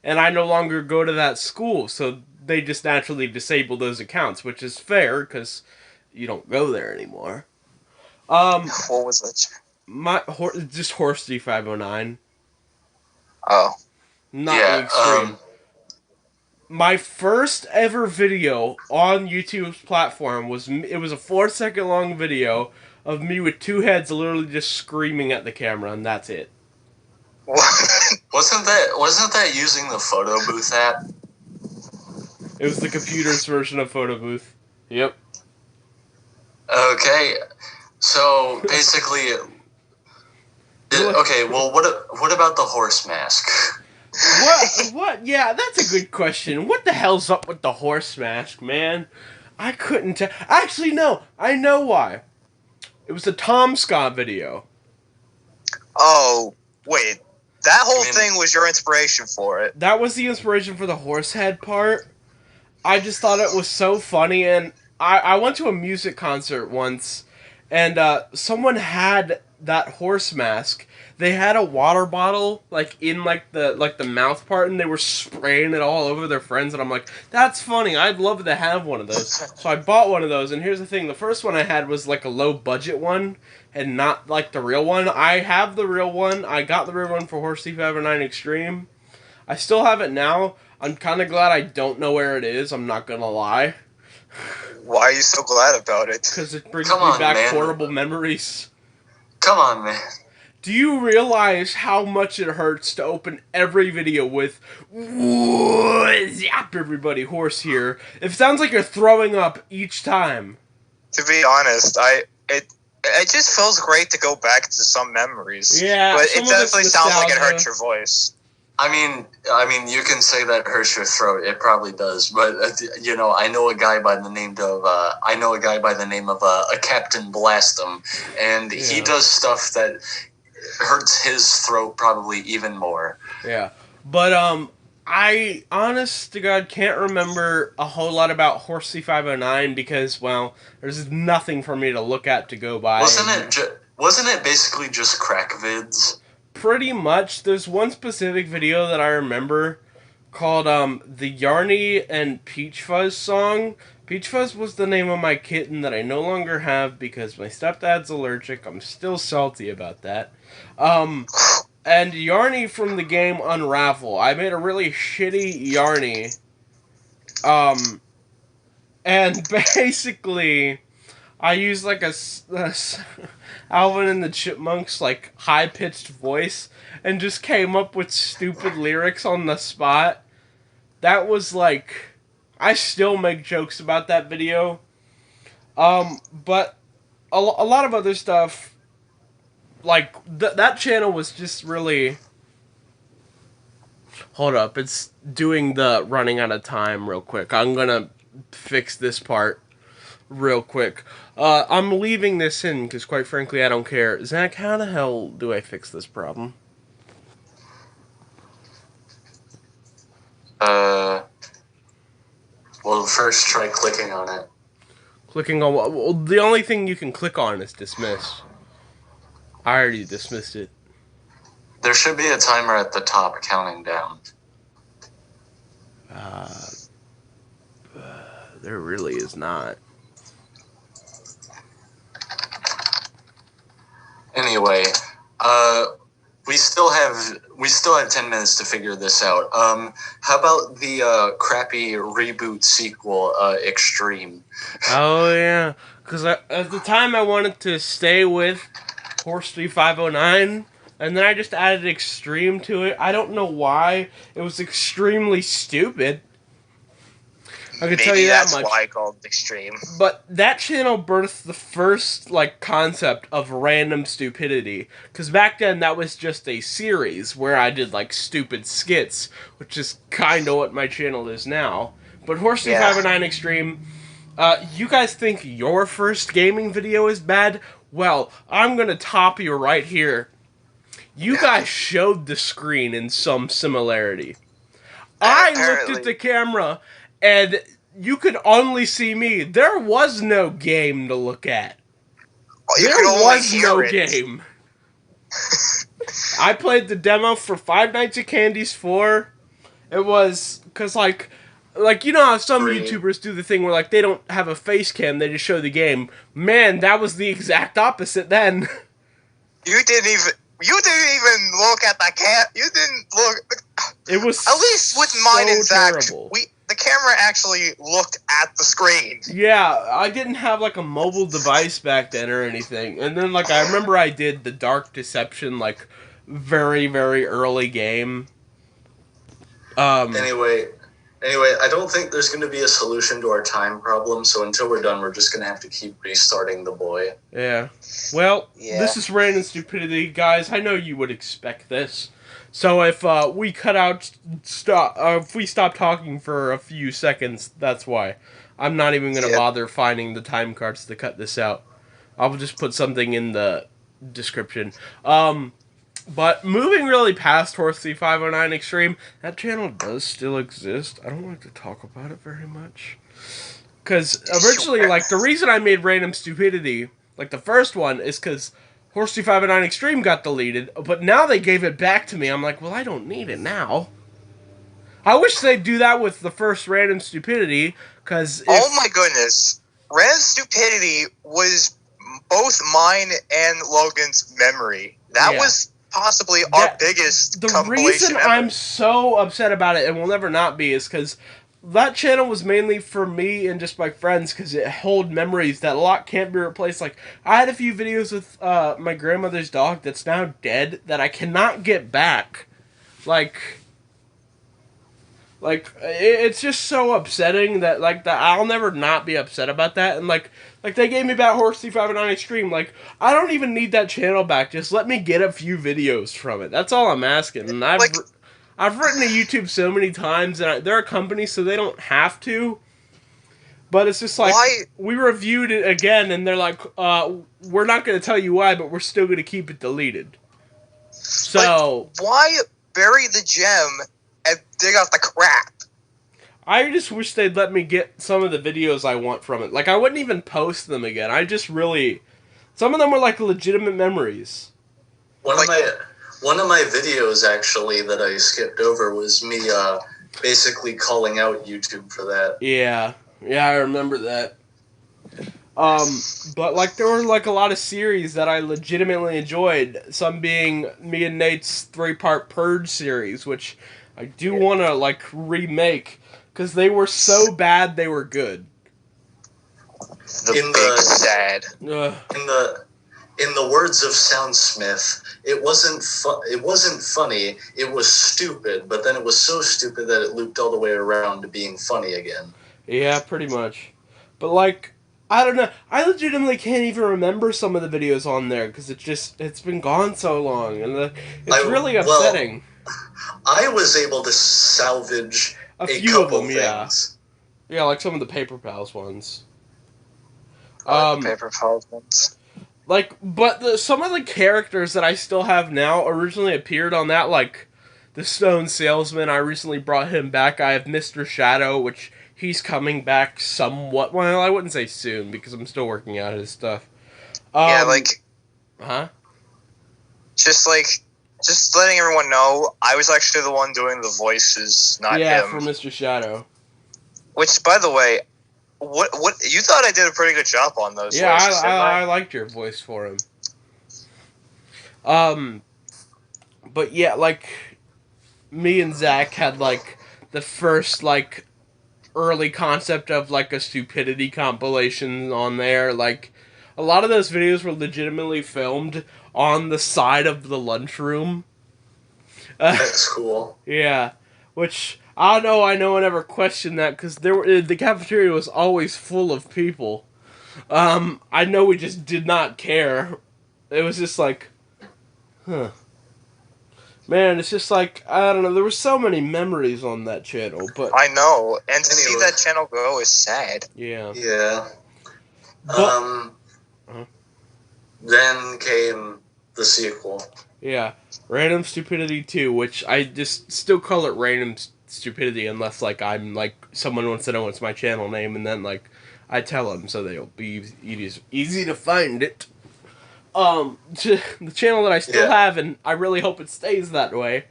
And I no longer go to that school, so they just naturally disable those accounts, which is fair because you don't go there anymore. What was that? Just Horsey 509. Oh. Not the extreme. My first ever video on YouTube's platform was a 4-second long video of me with two heads literally just screaming at the camera, and that's it. Wasn't that using the Photo Booth app? It was the computer's version of Photo Booth. Yep. Okay, so basically, okay. Well, what about the horse mask? What? Yeah, that's a good question. What the hell's up with the horse mask, man? I couldn't tell. Actually, no. I know why. It was a Tom Scott video. Oh, wait. That whole thing was your inspiration for it. That was the inspiration for the horse head part. I just thought it was so funny, and I went to a music concert once, and someone had that horse mask. They had a water bottle in the mouth part, and they were spraying it all over their friends. And I'm like, that's funny. I'd love to have one of those. So I bought one of those. And here's the thing: the first one I had was like a low budget one, and not like the real one. I have the real one. I got the real one for Horsey 509 Extreme. I still have it now. I'm kind of glad I don't know where it is. I'm not gonna lie. Why are you so glad about it? Because it brings me back horrible memories. Come on, man. Do you realize how much it hurts to open every video with zap everybody horse here? It sounds like you're throwing up each time. To be honest, it just feels great to go back to some memories. Yeah, but it definitely sounds like it hurts your voice. I mean, you can say that hurts your throat. It probably does, but I know a guy by the name of a Captain Blastum, and he does stuff that hurts his throat probably even more. Yeah, but I honest to God can't remember a whole lot about Horsey 509 because there's nothing for me to look at to go by. Wasn't it basically just crack vids? Pretty much. There's one specific video that I remember called the Yarny and Peach Fuzz song. Peach Fuzz was the name of my kitten that I no longer have because my stepdad's allergic. I'm still salty about that. And Yarny from the game Unravel. I made a really shitty Yarny. And basically I used like a Alvin and the Chipmunks high-pitched voice and just came up with stupid lyrics on the spot. That was I still make jokes about that video. But a lot of other stuff, that channel was just really... Hold up, it's doing the running out of time real quick. I'm gonna fix this part. real quick. I'm leaving this in because, quite frankly, I don't care. Zach, how the hell do I fix this problem? Well, first try clicking on it. Clicking on what? Well, the only thing you can click on is dismiss. I already dismissed it. There should be a timer at the top counting down. There really is not. Anyway, we still have 10 minutes to figure this out. How about the crappy reboot sequel, Extreme? Oh yeah, because at the time I wanted to stay with Horse 3509, and then I just added Extreme to it. I don't know why. It was extremely stupid. I can tell you that much. Maybe that's why I called it Extreme. But that channel birthed the first concept of random stupidity. Because back then that was just a series where I did stupid skits, which is kind of what my channel is now. But Horse 3509 Extreme, you guys think your first gaming video is bad? Well, I'm gonna top you right here. You guys showed the screen in some similarity. I looked at the camera, and you could only see me. There was no game to look at. There was no game. I played the demo for Five Nights at Candy's 4. It was, because, you know how some YouTubers do the thing where, they don't have a face cam, they just show the game. Man, that was the exact opposite then. You didn't even look at the cam. You didn't look. It was at least with mine and Zach, terrible. The camera actually looked at the screen. Yeah, I didn't have a mobile device back then or anything. And then I remember I did the Dark Deception very, very early game. Anyway, I don't think there's going to be a solution to our time problem, so until we're done, we're just going to have to keep restarting the boy. Yeah. Well, This is Random Stupidity, guys. I know you would expect this. So if we if we stop talking for a few seconds, that's why. I'm not even going to bother finding the time cards to cut this out. I'll just put something in the description. But moving really past Horse 3509 Extreme, that channel does still exist. I don't like to talk about it very much. Because originally, the reason I made Random Stupidity, the first one, is because Horse 3509 Extreme got deleted, but now they gave it back to me. I'm like, well, I don't need it now. I wish they'd do that with the first Random Stupidity, because... Oh my goodness. Random Stupidity was both mine and Logan's memory. That was possibly our biggest compilation ever. The reason I'm so upset about it, and will never not be, is because that channel was mainly for me and just my friends, because it held memories that a lot can't be replaced. I had a few videos with my grandmother's dog that's now dead that I cannot get back. It's just so upsetting that, I'll never not be upset about that. And, they gave me back Horse 3509 Extreme. I don't even need that channel back. Just let me get a few videos from it. That's all I'm asking. And I've written to YouTube so many times, and they're a company, so they don't have to. But it's just we reviewed it again, and they're like, we're not going to tell you why, but we're still going to keep it deleted. So... why bury the gem and dig out the crap? I just wish they'd let me get some of the videos I want from it. I wouldn't even post them again. I just really... Some of them were, legitimate memories. One of my videos, actually, that I skipped over was me basically calling out YouTube for that. Yeah, I remember that. But, there were, a lot of series that I legitimately enjoyed. Some being me and Nate's 3-part Purge series, which I do want to, remake. Because they were so bad, they were good. In the words of Soundsmith, it wasn't funny. It was stupid, but then it was so stupid that it looped all the way around to being funny again. Yeah, pretty much. But I don't know. I legitimately can't even remember some of the videos on there because it's been gone so long, and it's really upsetting. I was able to salvage a few of them, things. Yeah, some of the Paper Pals ones. Paper Paladins. Like, but some of the characters that I still have now originally appeared on that, like the Stone Salesman. I recently brought him back. I have Mr. Shadow, which he's coming back somewhat. Well, I wouldn't say soon because I'm still working out his stuff. Yeah, like, huh? Just letting everyone know, I was actually the one doing the voices, not Yeah, him. for Mr. Shadow. Which, by the way, what you thought I did a pretty good job on those. Yeah, voices, I liked your voice for him. But yeah, like, me and Zach had, like, the first, like, early concept of, like, a stupidity compilation on there. Like, a lot of those videos were legitimately filmed on the side of the lunchroom. That's cool. Yeah, which, I don't know, no one ever questioned that, because the cafeteria was always full of people. I know we just did not care. It was just like, huh. Man, it's just like, I don't know, there were so many memories on that channel, but... I know, and to see Anyway. that channel go is sad. Yeah. Yeah. But, Then came the sequel. yeah, Random Stupidity 2, which I just still call it Random Stupidity unless, like, I'm, like, someone wants to know what's my channel name, and then, like, I tell them so they'll be easy to find it. The channel that I still have, and I really hope it stays that way.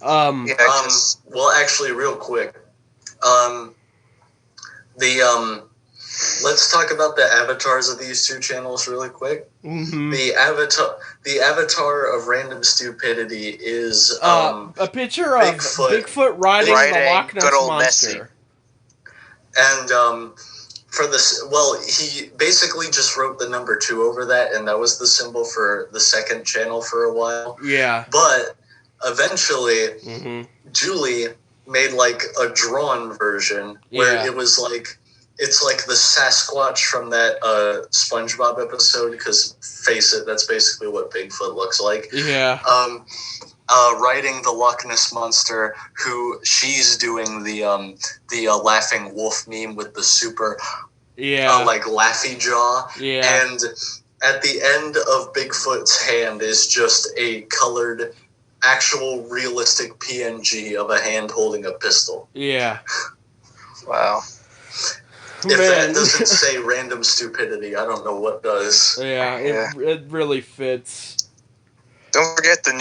Well, actually, real quick, let's talk about the avatars of these two channels really quick. Mm-hmm. The avatar of Random Stupidity is a picture of Bigfoot riding the Loch Ness Monster. And for this, well, he basically just wrote the number 2 over that, and that was the symbol for the second channel for a while. Yeah. But eventually, Julie made like a drawn version where it was like, it's like the Sasquatch from that SpongeBob episode, because face it, that's basically what Bigfoot looks like. Yeah. Riding the Loch Ness Monster, who she's doing the laughing wolf meme with the super like laughy jaw. Yeah. And at the end of Bigfoot's hand is just a colored, actual realistic PNG of a hand holding a pistol. Yeah. Wow. If that doesn't say Random Stupidity, I don't know what does. Yeah, it really fits. Don't forget the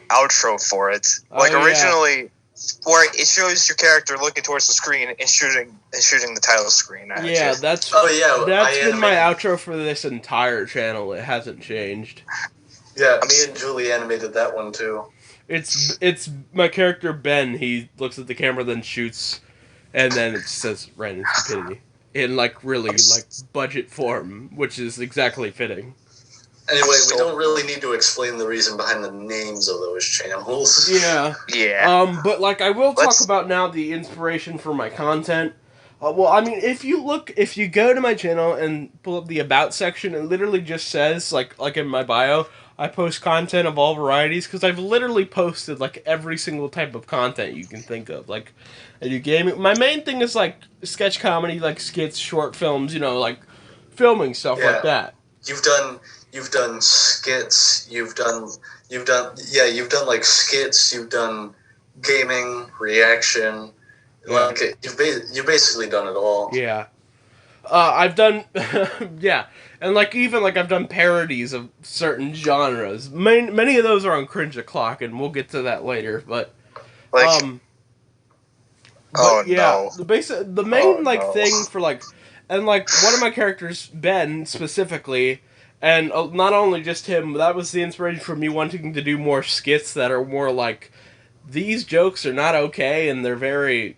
outro for it. Like originally, where it shows your character looking towards the screen and shooting the title screen. Yeah, that's been my outro for this entire channel. It hasn't changed. Yeah, me and Julie animated that one too. It's my character Ben. He looks at the camera, then shoots, and then it says Random Stupidity in like really like budget form, which is exactly fitting. Anyway, we don't really need to explain the reason behind the names of those channels. Yeah. Yeah. But like I will talk about now the inspiration for my content. Well, I mean, if you go to my channel and pull up the About section, it literally just says like in my bio, I post content of all varieties, because I've literally posted like every single type of content you can think of. Like, I do gaming. My main thing is like sketch comedy, like skits, short films, like filming stuff like that. You've done skits. You've done like skits. You've done gaming, reaction. Yeah. Like you've basically done it all. Yeah. I've done yeah. And like even like I've done parodies of certain genres. Many of those are on Cringe O'Clock, and we'll get to that later. But no. the main thing for like, and like one of my characters, Ben specifically, and not only just him, but that was the inspiration for me wanting to do more skits that are more like, these jokes are not okay, and they're very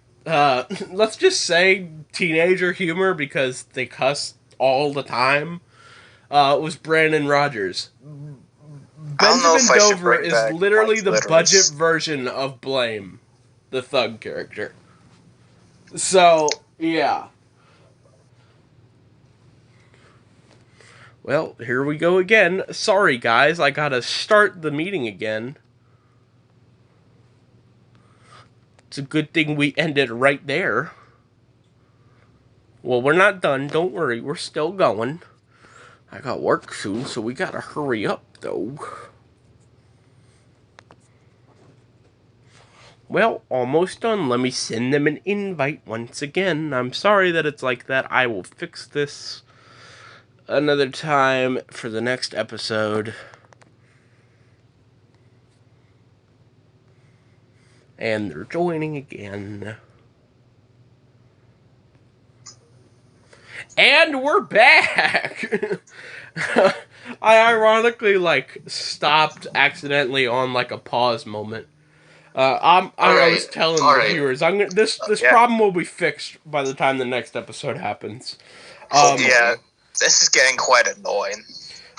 let's just say teenager humor because they cuss all the time. Was Brandon Rogers. Benjamin Dover is literally the budget version of Blame, the thug character. So, yeah. Well, here we go again. Sorry, guys, I gotta start the meeting again. It's a good thing we ended right there. Well, we're not done. Don't worry. We're still going. I got work soon, so we gotta hurry up, though. Well, almost done. Let me send them an invite once again. I'm sorry that it's like that. I will fix this another time for the next episode. And they're joining again. And we're back! I ironically, stopped accidentally on, a pause moment. I was telling the viewers, this problem will be fixed by the time the next episode happens. This is getting quite annoying.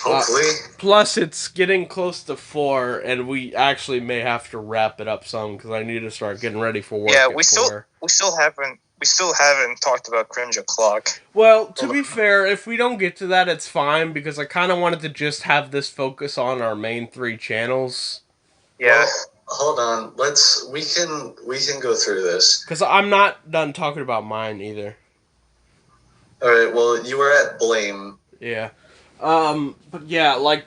Hopefully. Plus, it's getting close to 4, and we actually may have to wrap it up some because I need to start getting ready for work. Yeah, we still haven't talked about Cringe O'Clock. Well, to be fair, if we don't get to that, it's fine because I kind of wanted to just have this focus on our main 3 channels. Yeah. Well, hold on. We can go through this. Because I'm not done talking about mine either. Alright, well, you were at Blame. Yeah. But yeah, a lot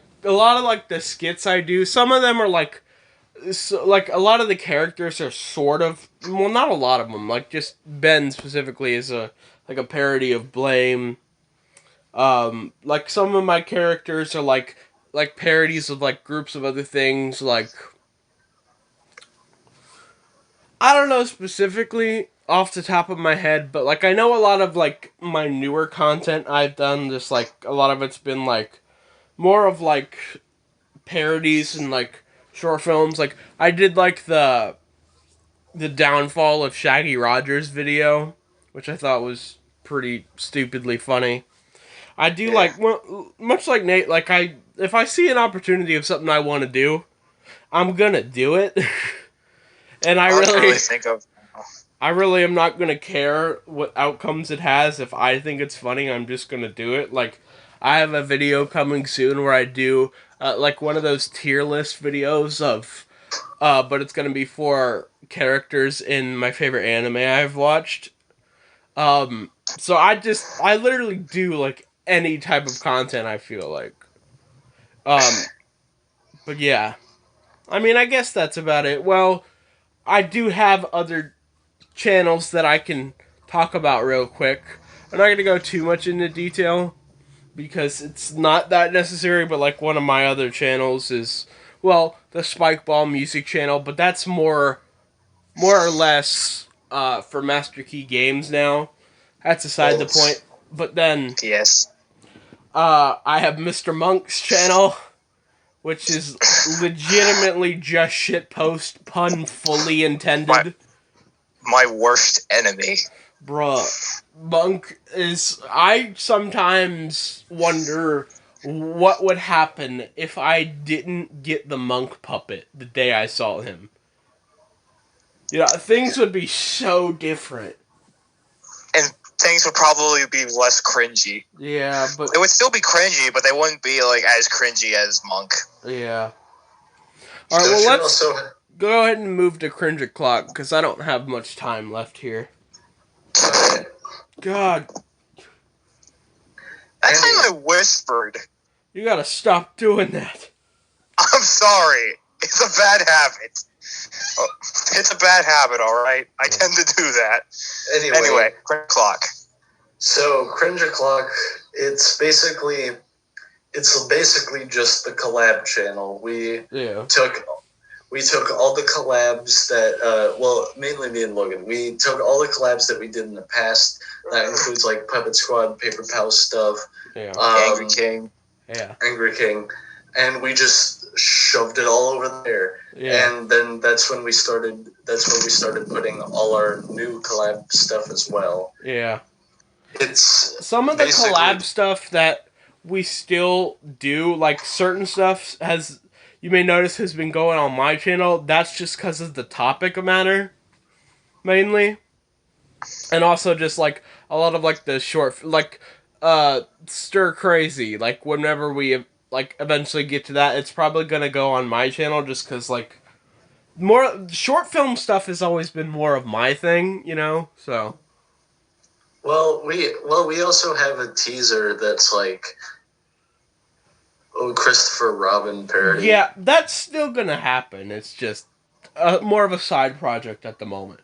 of, the skits I do, some of them are, a lot of the characters are sort of, well, not a lot of them, just Ben specifically is a parody of Blame. Some of my characters are, parodies of, groups of other things, I don't know specifically off the top of my head, but I know a lot of my newer content I've done, just a lot of it's been more of parodies and short films. I did the downfall of Shaggy Rogers video, which I thought was pretty stupidly funny. I do much like Nate, if I see an opportunity of something I want to do, I'm gonna do it. And I really am not going to care what outcomes it has. If I think it's funny, I'm just going to do it. I have a video coming soon where I do, one of those tier list videos of, but it's going to be for characters in my favorite anime I've watched. So I literally do, any type of content I feel like. But yeah. I mean, I guess that's about it. Well, I do have other channels that I can talk about real quick. I'm not going to go too much into detail because it's not that necessary, but one of my other channels is, the Spike Ball music channel, but that's more or less for Master Key Games now. That's aside the point. But then, yes, I have Mr. Monk's channel, which is legitimately just shitpost, pun fully intended. My worst enemy. Bruh, Monk is... I sometimes wonder what would happen if I didn't get the Monk puppet the day I saw him. Things would be so different. And things would probably be less cringy. Yeah, but... It would still be cringy, but they wouldn't be, as cringy as Monk. Yeah. Alright, well, let's go ahead and move to Cringe O'Clock, because I don't have much time left here. God. That time I whispered. You gotta stop doing that. I'm sorry. It's a bad habit. It's a bad habit, alright? I tend to do that. Anyway, Cringe O'Clock. So, Cringe O'Clock, it's basically just the collab channel. We took all the collabs that, mainly me and Logan. We took all the collabs that we did in the past. That includes Puppet Squad, Paper Pal stuff, Angry King. Yeah. Angry King, and we just shoved it all over there. Yeah. And then that's when we started putting all our new collab stuff as well. Yeah. It's some of the collab stuff that we still do, certain stuff you may notice has been going on my channel. That's just because of the topic matter, mainly. And also just, a lot of, the short, Stir Crazy. Whenever we, eventually get to that, it's probably gonna go on my channel just because, more short film stuff has always been more of my thing, you know. So Well, we also have a teaser that's like, oh, Christopher Robin parody. yeah, that's still gonna happen. It's just more of a side project at the moment.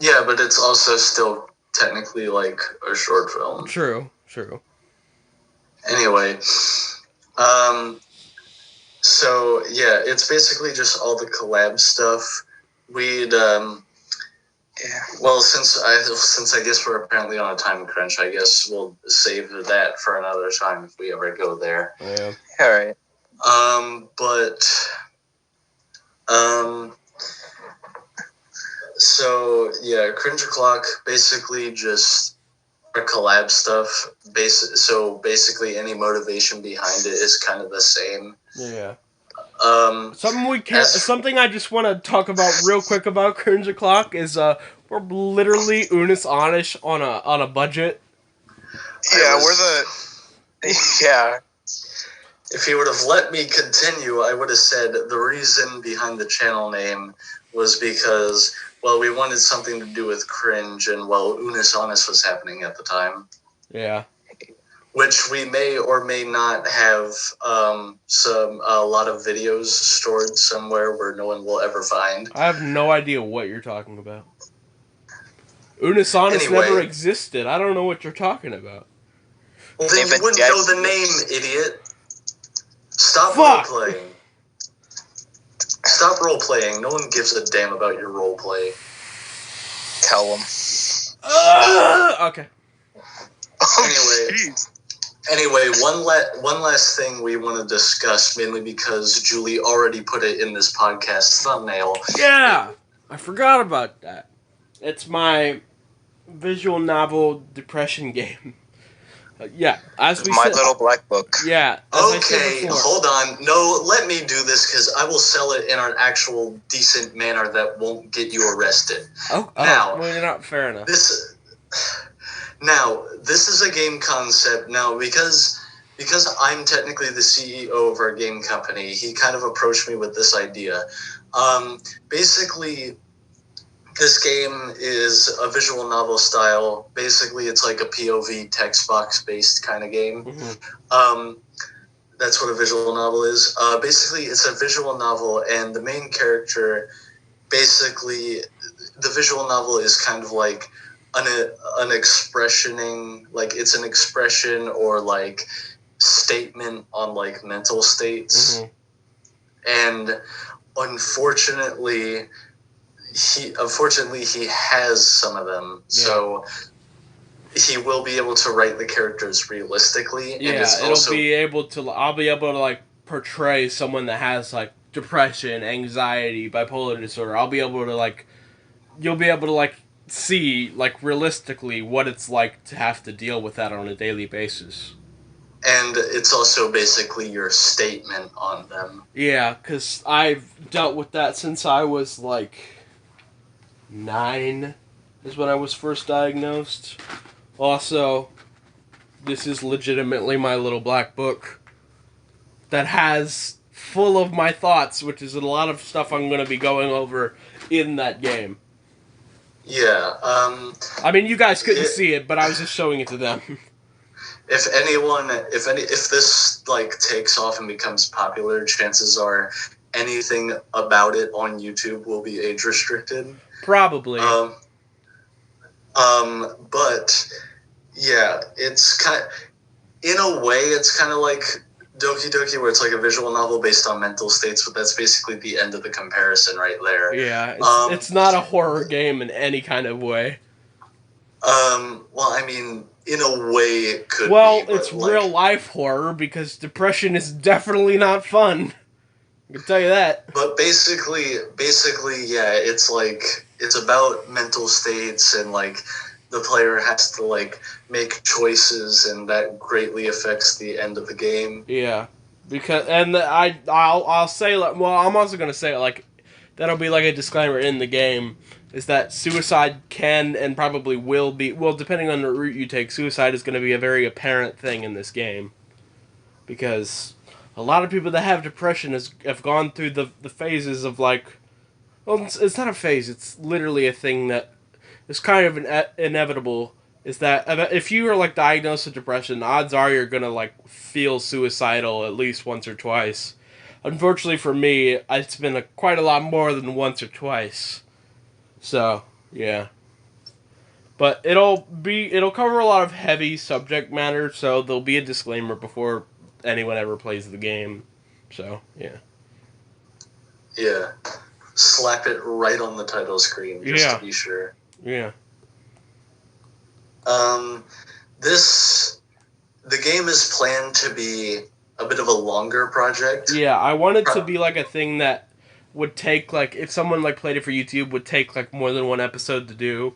Yeah, but it's also still technically like a short film. True, true. Anyway, so yeah, it's basically just all the collab stuff. We'd Yeah. well, since I guess we're apparently on a time crunch, I guess we'll save that for another time if we ever go there. Yeah. All right. But so yeah, Cringe O'Clock basically just our collab stuff. So basically, any motivation behind it is kind of the same. Yeah. Um, Something I just want to talk about real quick about Cringe O'Clock is we're literally Unis Anish on a budget. Yeah, was- Yeah. If you would have let me continue, I would have said the reason behind the channel name was because, well, we wanted something to do with cringe, and, well, Unis Honest was happening at the time, Yeah. which we may or may not have a lot of videos stored somewhere where no one will ever find. I have no idea what you're talking about. Unis Honest Anyway. never existed. I don't know what you're talking about. Well, then Yeah, you but wouldn't that's- know the name, idiot. Stop Fuck. role-playing. Stop role-playing. No one gives a damn about your role-play. Tell them. Okay. Anyway, one last thing we want to discuss, mainly because Julie already put it in this podcast thumbnail. Yeah, I forgot about that. It's my visual novel depression game. Yeah, as we My said. Little Black Book. Yeah. As I said Okay, before. hold on. No, let me do this because I will sell it in an actual decent manner that won't get you arrested. Oh, Now- well, you're not fair enough. This is a game concept. Now, because I'm technically the CEO of our game company, he kind of approached me with this idea. Basically, this game is a visual novel style. Basically, it's like a POV text box based kind of game. Mhm. That's what a visual novel is. Basically, it's a visual novel, and the main character, basically, the visual novel is kind of like an expressioning, like it's an expression or like statement on like mental states. Mhm. And unfortunately he has some of them. Yeah. So he will be able to write the characters realistically. Yeah, and it's I'll be able to like portray someone that has like depression, anxiety, bipolar disorder. I'll be able to like, you'll be able to like see like realistically what it's like to have to deal with that on a daily basis. and it's also basically your statement on them. Yeah, because I've dealt with that since I was like 9 is when I was first diagnosed. Also, this is legitimately my little black book that has full of my thoughts, which is a lot of stuff I'm going to be going over in that game. Yeah. I mean, you guys couldn't It- see it, but I was just showing it to them. If this like takes off and becomes popular, chances are anything about it on YouTube will be age restricted. Probably. But yeah, it's in a way it's kind of like Doki Doki, where it's like a visual novel based on mental states, but that's basically the end of the comparison right there. Yeah, Um, it's not a horror game in any kind of way. Well, I mean, in a way it could Well, be, but, it's like, real life horror because depression is definitely not fun. I can tell you that. But basically, yeah, it's like it's about mental states, and like the player has to like make choices, and that greatly affects the end of the game. Yeah, because I'll say like, well, I'm also gonna say like that'll be like a disclaimer in the game is that suicide can and probably will be, well, depending on the route you take, suicide is going to be a very apparent thing in this game because a lot of people that have depression have gone through the phases of like Well, it's not a phase. It's literally a thing that is kind of inevitable. Is that if you are like diagnosed with depression, odds are you're gonna like feel suicidal at least once or twice. Unfortunately for me, it's been quite a lot more than once or twice. So yeah, but it'll cover a lot of heavy subject matter. So there'll be a disclaimer before anyone ever plays the game. So yeah. Yeah. Slap it right on the title screen just Yeah. to be sure. Yeah. The game is planned to be a bit of a longer project. Yeah, I want it to be like a thing that would take like if someone like played it for YouTube would take like more than one episode to do,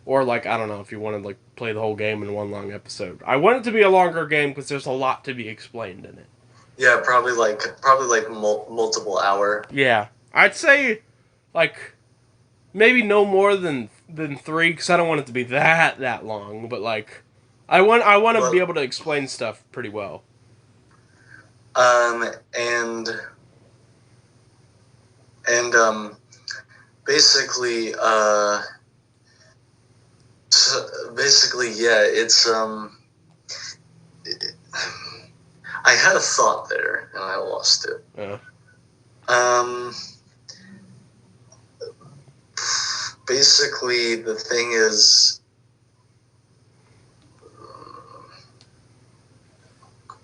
or like I don't know if you want to like play the whole game in one long episode. I want it to be a longer game because there's a lot to be explained in it. Yeah, probably like multiple hour. Yeah, I'd say like maybe no more than 3 because I don't want it to be that long. But like I want to be able to explain stuff pretty well. And basically, yeah, it's I had a thought there and I lost it. Yeah. Basically, the thing is,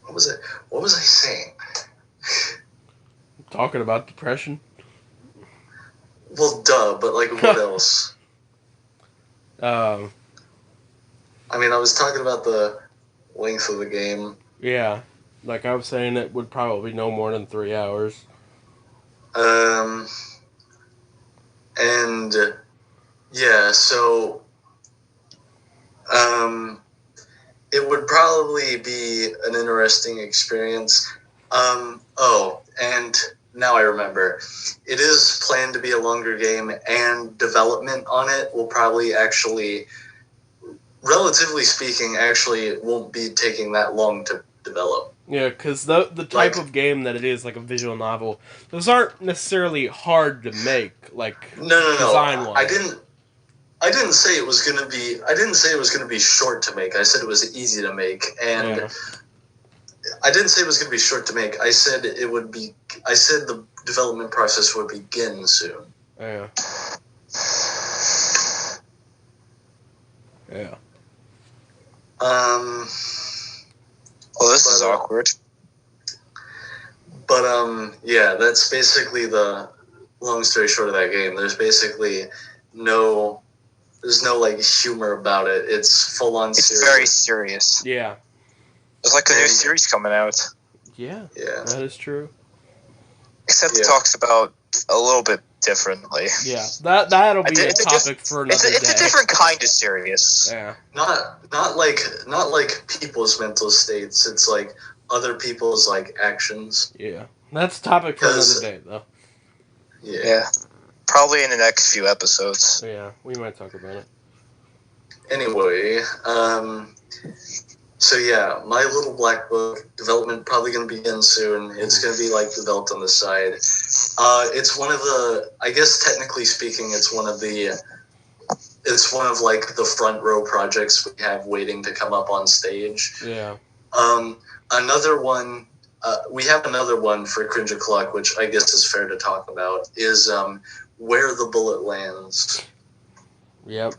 what was it? What was I saying? Talking about depression. Well, duh, but like, what else? I mean, I was talking about the length of the game. Yeah, like I was saying, it would probably no more than 3 hours. And yeah, so it would probably be an interesting experience. Oh, and now I remember. It is planned to be a longer game, and development on it will probably actually, relatively speaking, actually won't be taking that long to develop. Yeah, because the type of game that it is, like a visual novel, those aren't necessarily hard to make. Like No. design-wise. I didn't say it was gonna be. I didn't say it was gonna be short to make. I said it was easy to make, and Yeah. I didn't say it was gonna be short to make. I said it would be. I said the development process would begin soon. Yeah. Yeah. Well, this is awkward. But yeah, that's basically the long story short of that game. There's basically there's no like humor about it. It's full on serious. It's very serious. Yeah. There's like a new series coming out. Yeah. Yeah. That is true. Except it talks about a little bit differently. Yeah. That'll be a topic for another day. It's a different kind of serious. Yeah. Not like people's mental states. It's like other people's like actions. Yeah. That's a topic for another day, though. Yeah. Probably in the next few episodes. Yeah, we might talk about it. Anyway, so yeah, My Little Black Book development probably going to begin soon. It's going to be like developed on the side. It's one of the, I guess technically speaking, it's one of like the front row projects we have waiting to come up on stage. Yeah. Another one, we have another one for Cringe O'Clock, which I guess is fair to talk about, is Where the Bullet Lands. Yep.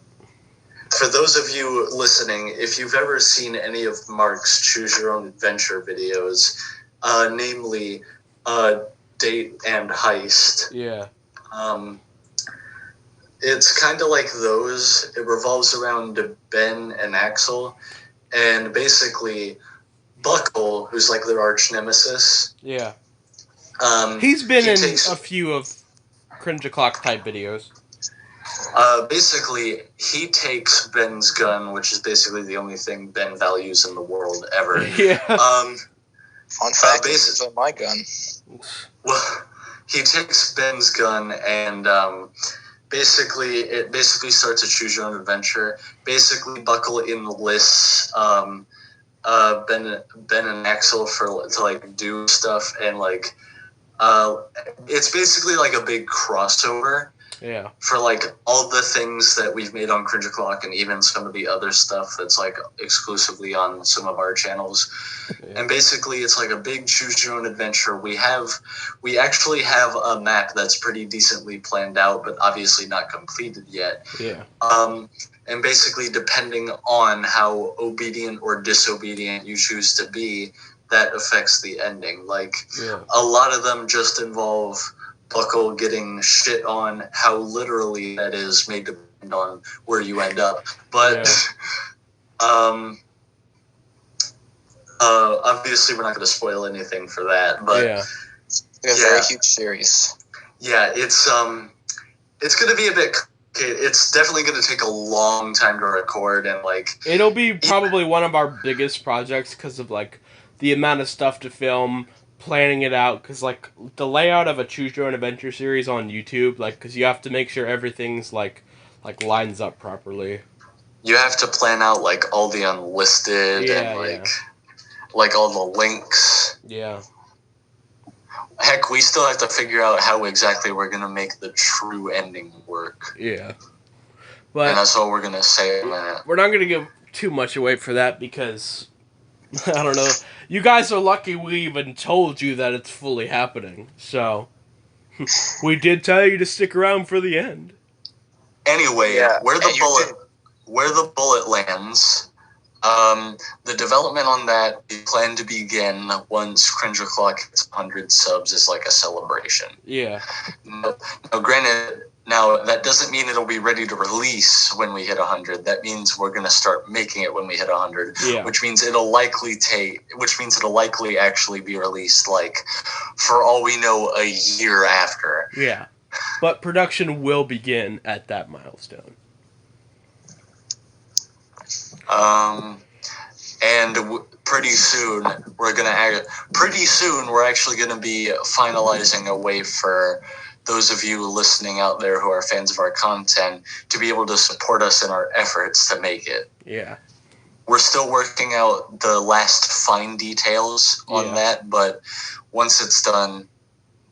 For those of you listening, if you've ever seen any of Mark's Choose Your Own Adventure videos, namely Date and Heist, Yeah. it's kind of like those. It revolves around Ben and Axel, and basically Buckle, who's like their arch nemesis. Yeah. He's been in a few of Cringe O'Clock type videos. Basically, he takes Ben's gun, which is basically the only thing Ben values in the world ever. Yeah. Fun fact, this is on my gun. Well, he takes Ben's gun and it basically starts a Choose Your Own Adventure. Basically, Buckle enlists Ben and Axel to like do stuff, and like it's basically like a big crossover. Yeah. for like all the things that we've made on Cringe O'Clock and even some of the other stuff that's like exclusively on some of our channels. Yeah. And basically it's like a big choose your own adventure. We actually have a map that's pretty decently planned out, but obviously not completed yet. Yeah. And basically depending on how obedient or disobedient you choose to be, that affects the ending. Like Yeah. a lot of them just involve Buckle getting shit on. How literally that is may depend on where you end up. But obviously we're not going to spoil anything for that. But Yeah. It's a very huge series. Yeah, it's going to be a bit. It's definitely going to take a long time to record, and like It'll be probably one of our biggest projects because of like the amount of stuff to film, planning it out. Because like the layout of a Choose Your Own Adventure series on YouTube, like because you have to make sure everything's like lines up properly. You have to plan out like all the unlisted and like all the links. Yeah. Heck, we still have to figure out how exactly we're going to make the true ending work. Yeah. But and that's all we're going to say in a minute. We're not going to give too much away for that because, I don't know, you guys are lucky we even told you that it's fully happening. So, we did tell you to stick around for the end. Anyway, where the bullet lands... the development on that we plan to begin once Cringe O'Clock hits 100 subs is like a celebration. Yeah. Now, granted, that doesn't mean it'll be ready to release when we hit 100. That means we're going to start making it when we hit 100. Yeah. Which means it'll likely actually be released, like, for all we know, a year after. Yeah. But production will begin at that milestone. Pretty soon we're actually going to be finalizing a way for those of you listening out there who are fans of our content to be able to support us in our efforts to make it. Yeah. We're still working out the last fine details on that, but once it's done,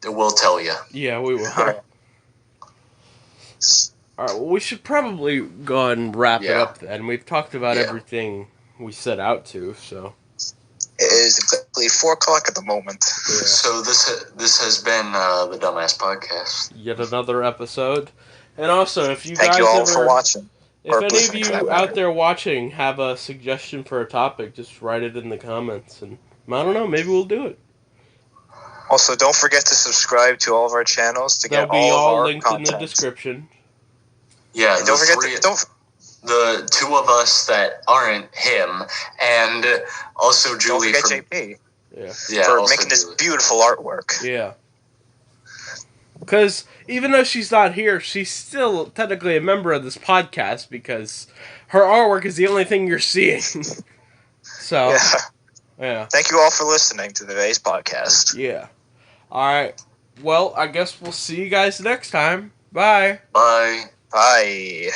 we'll tell you. Yeah, we will. All right, well, we should probably go ahead and wrap it up then. We've talked about everything we set out to, so. It is exactly 4 o'clock at the moment. Yeah. So this has been the Dumbass Podcast. Yet another episode. And also, if you Thank guys you all for watching. If any of you out there watching have a suggestion for a topic, just write it in the comments. And I don't know, maybe we'll do it. Also, don't forget to subscribe to all of our channels to get all of our linked content. In the description. Yeah, and don't forget the 2 of us that aren't him, and also Julie. Don't forget JP. Yeah, for making this beautiful artwork. Yeah. Because even though she's not here, she's still technically a member of this podcast because her artwork is the only thing you're seeing. So, yeah. Thank you all for listening to today's podcast. Yeah. All right. Well, I guess we'll see you guys next time. Bye. Bye. Bye.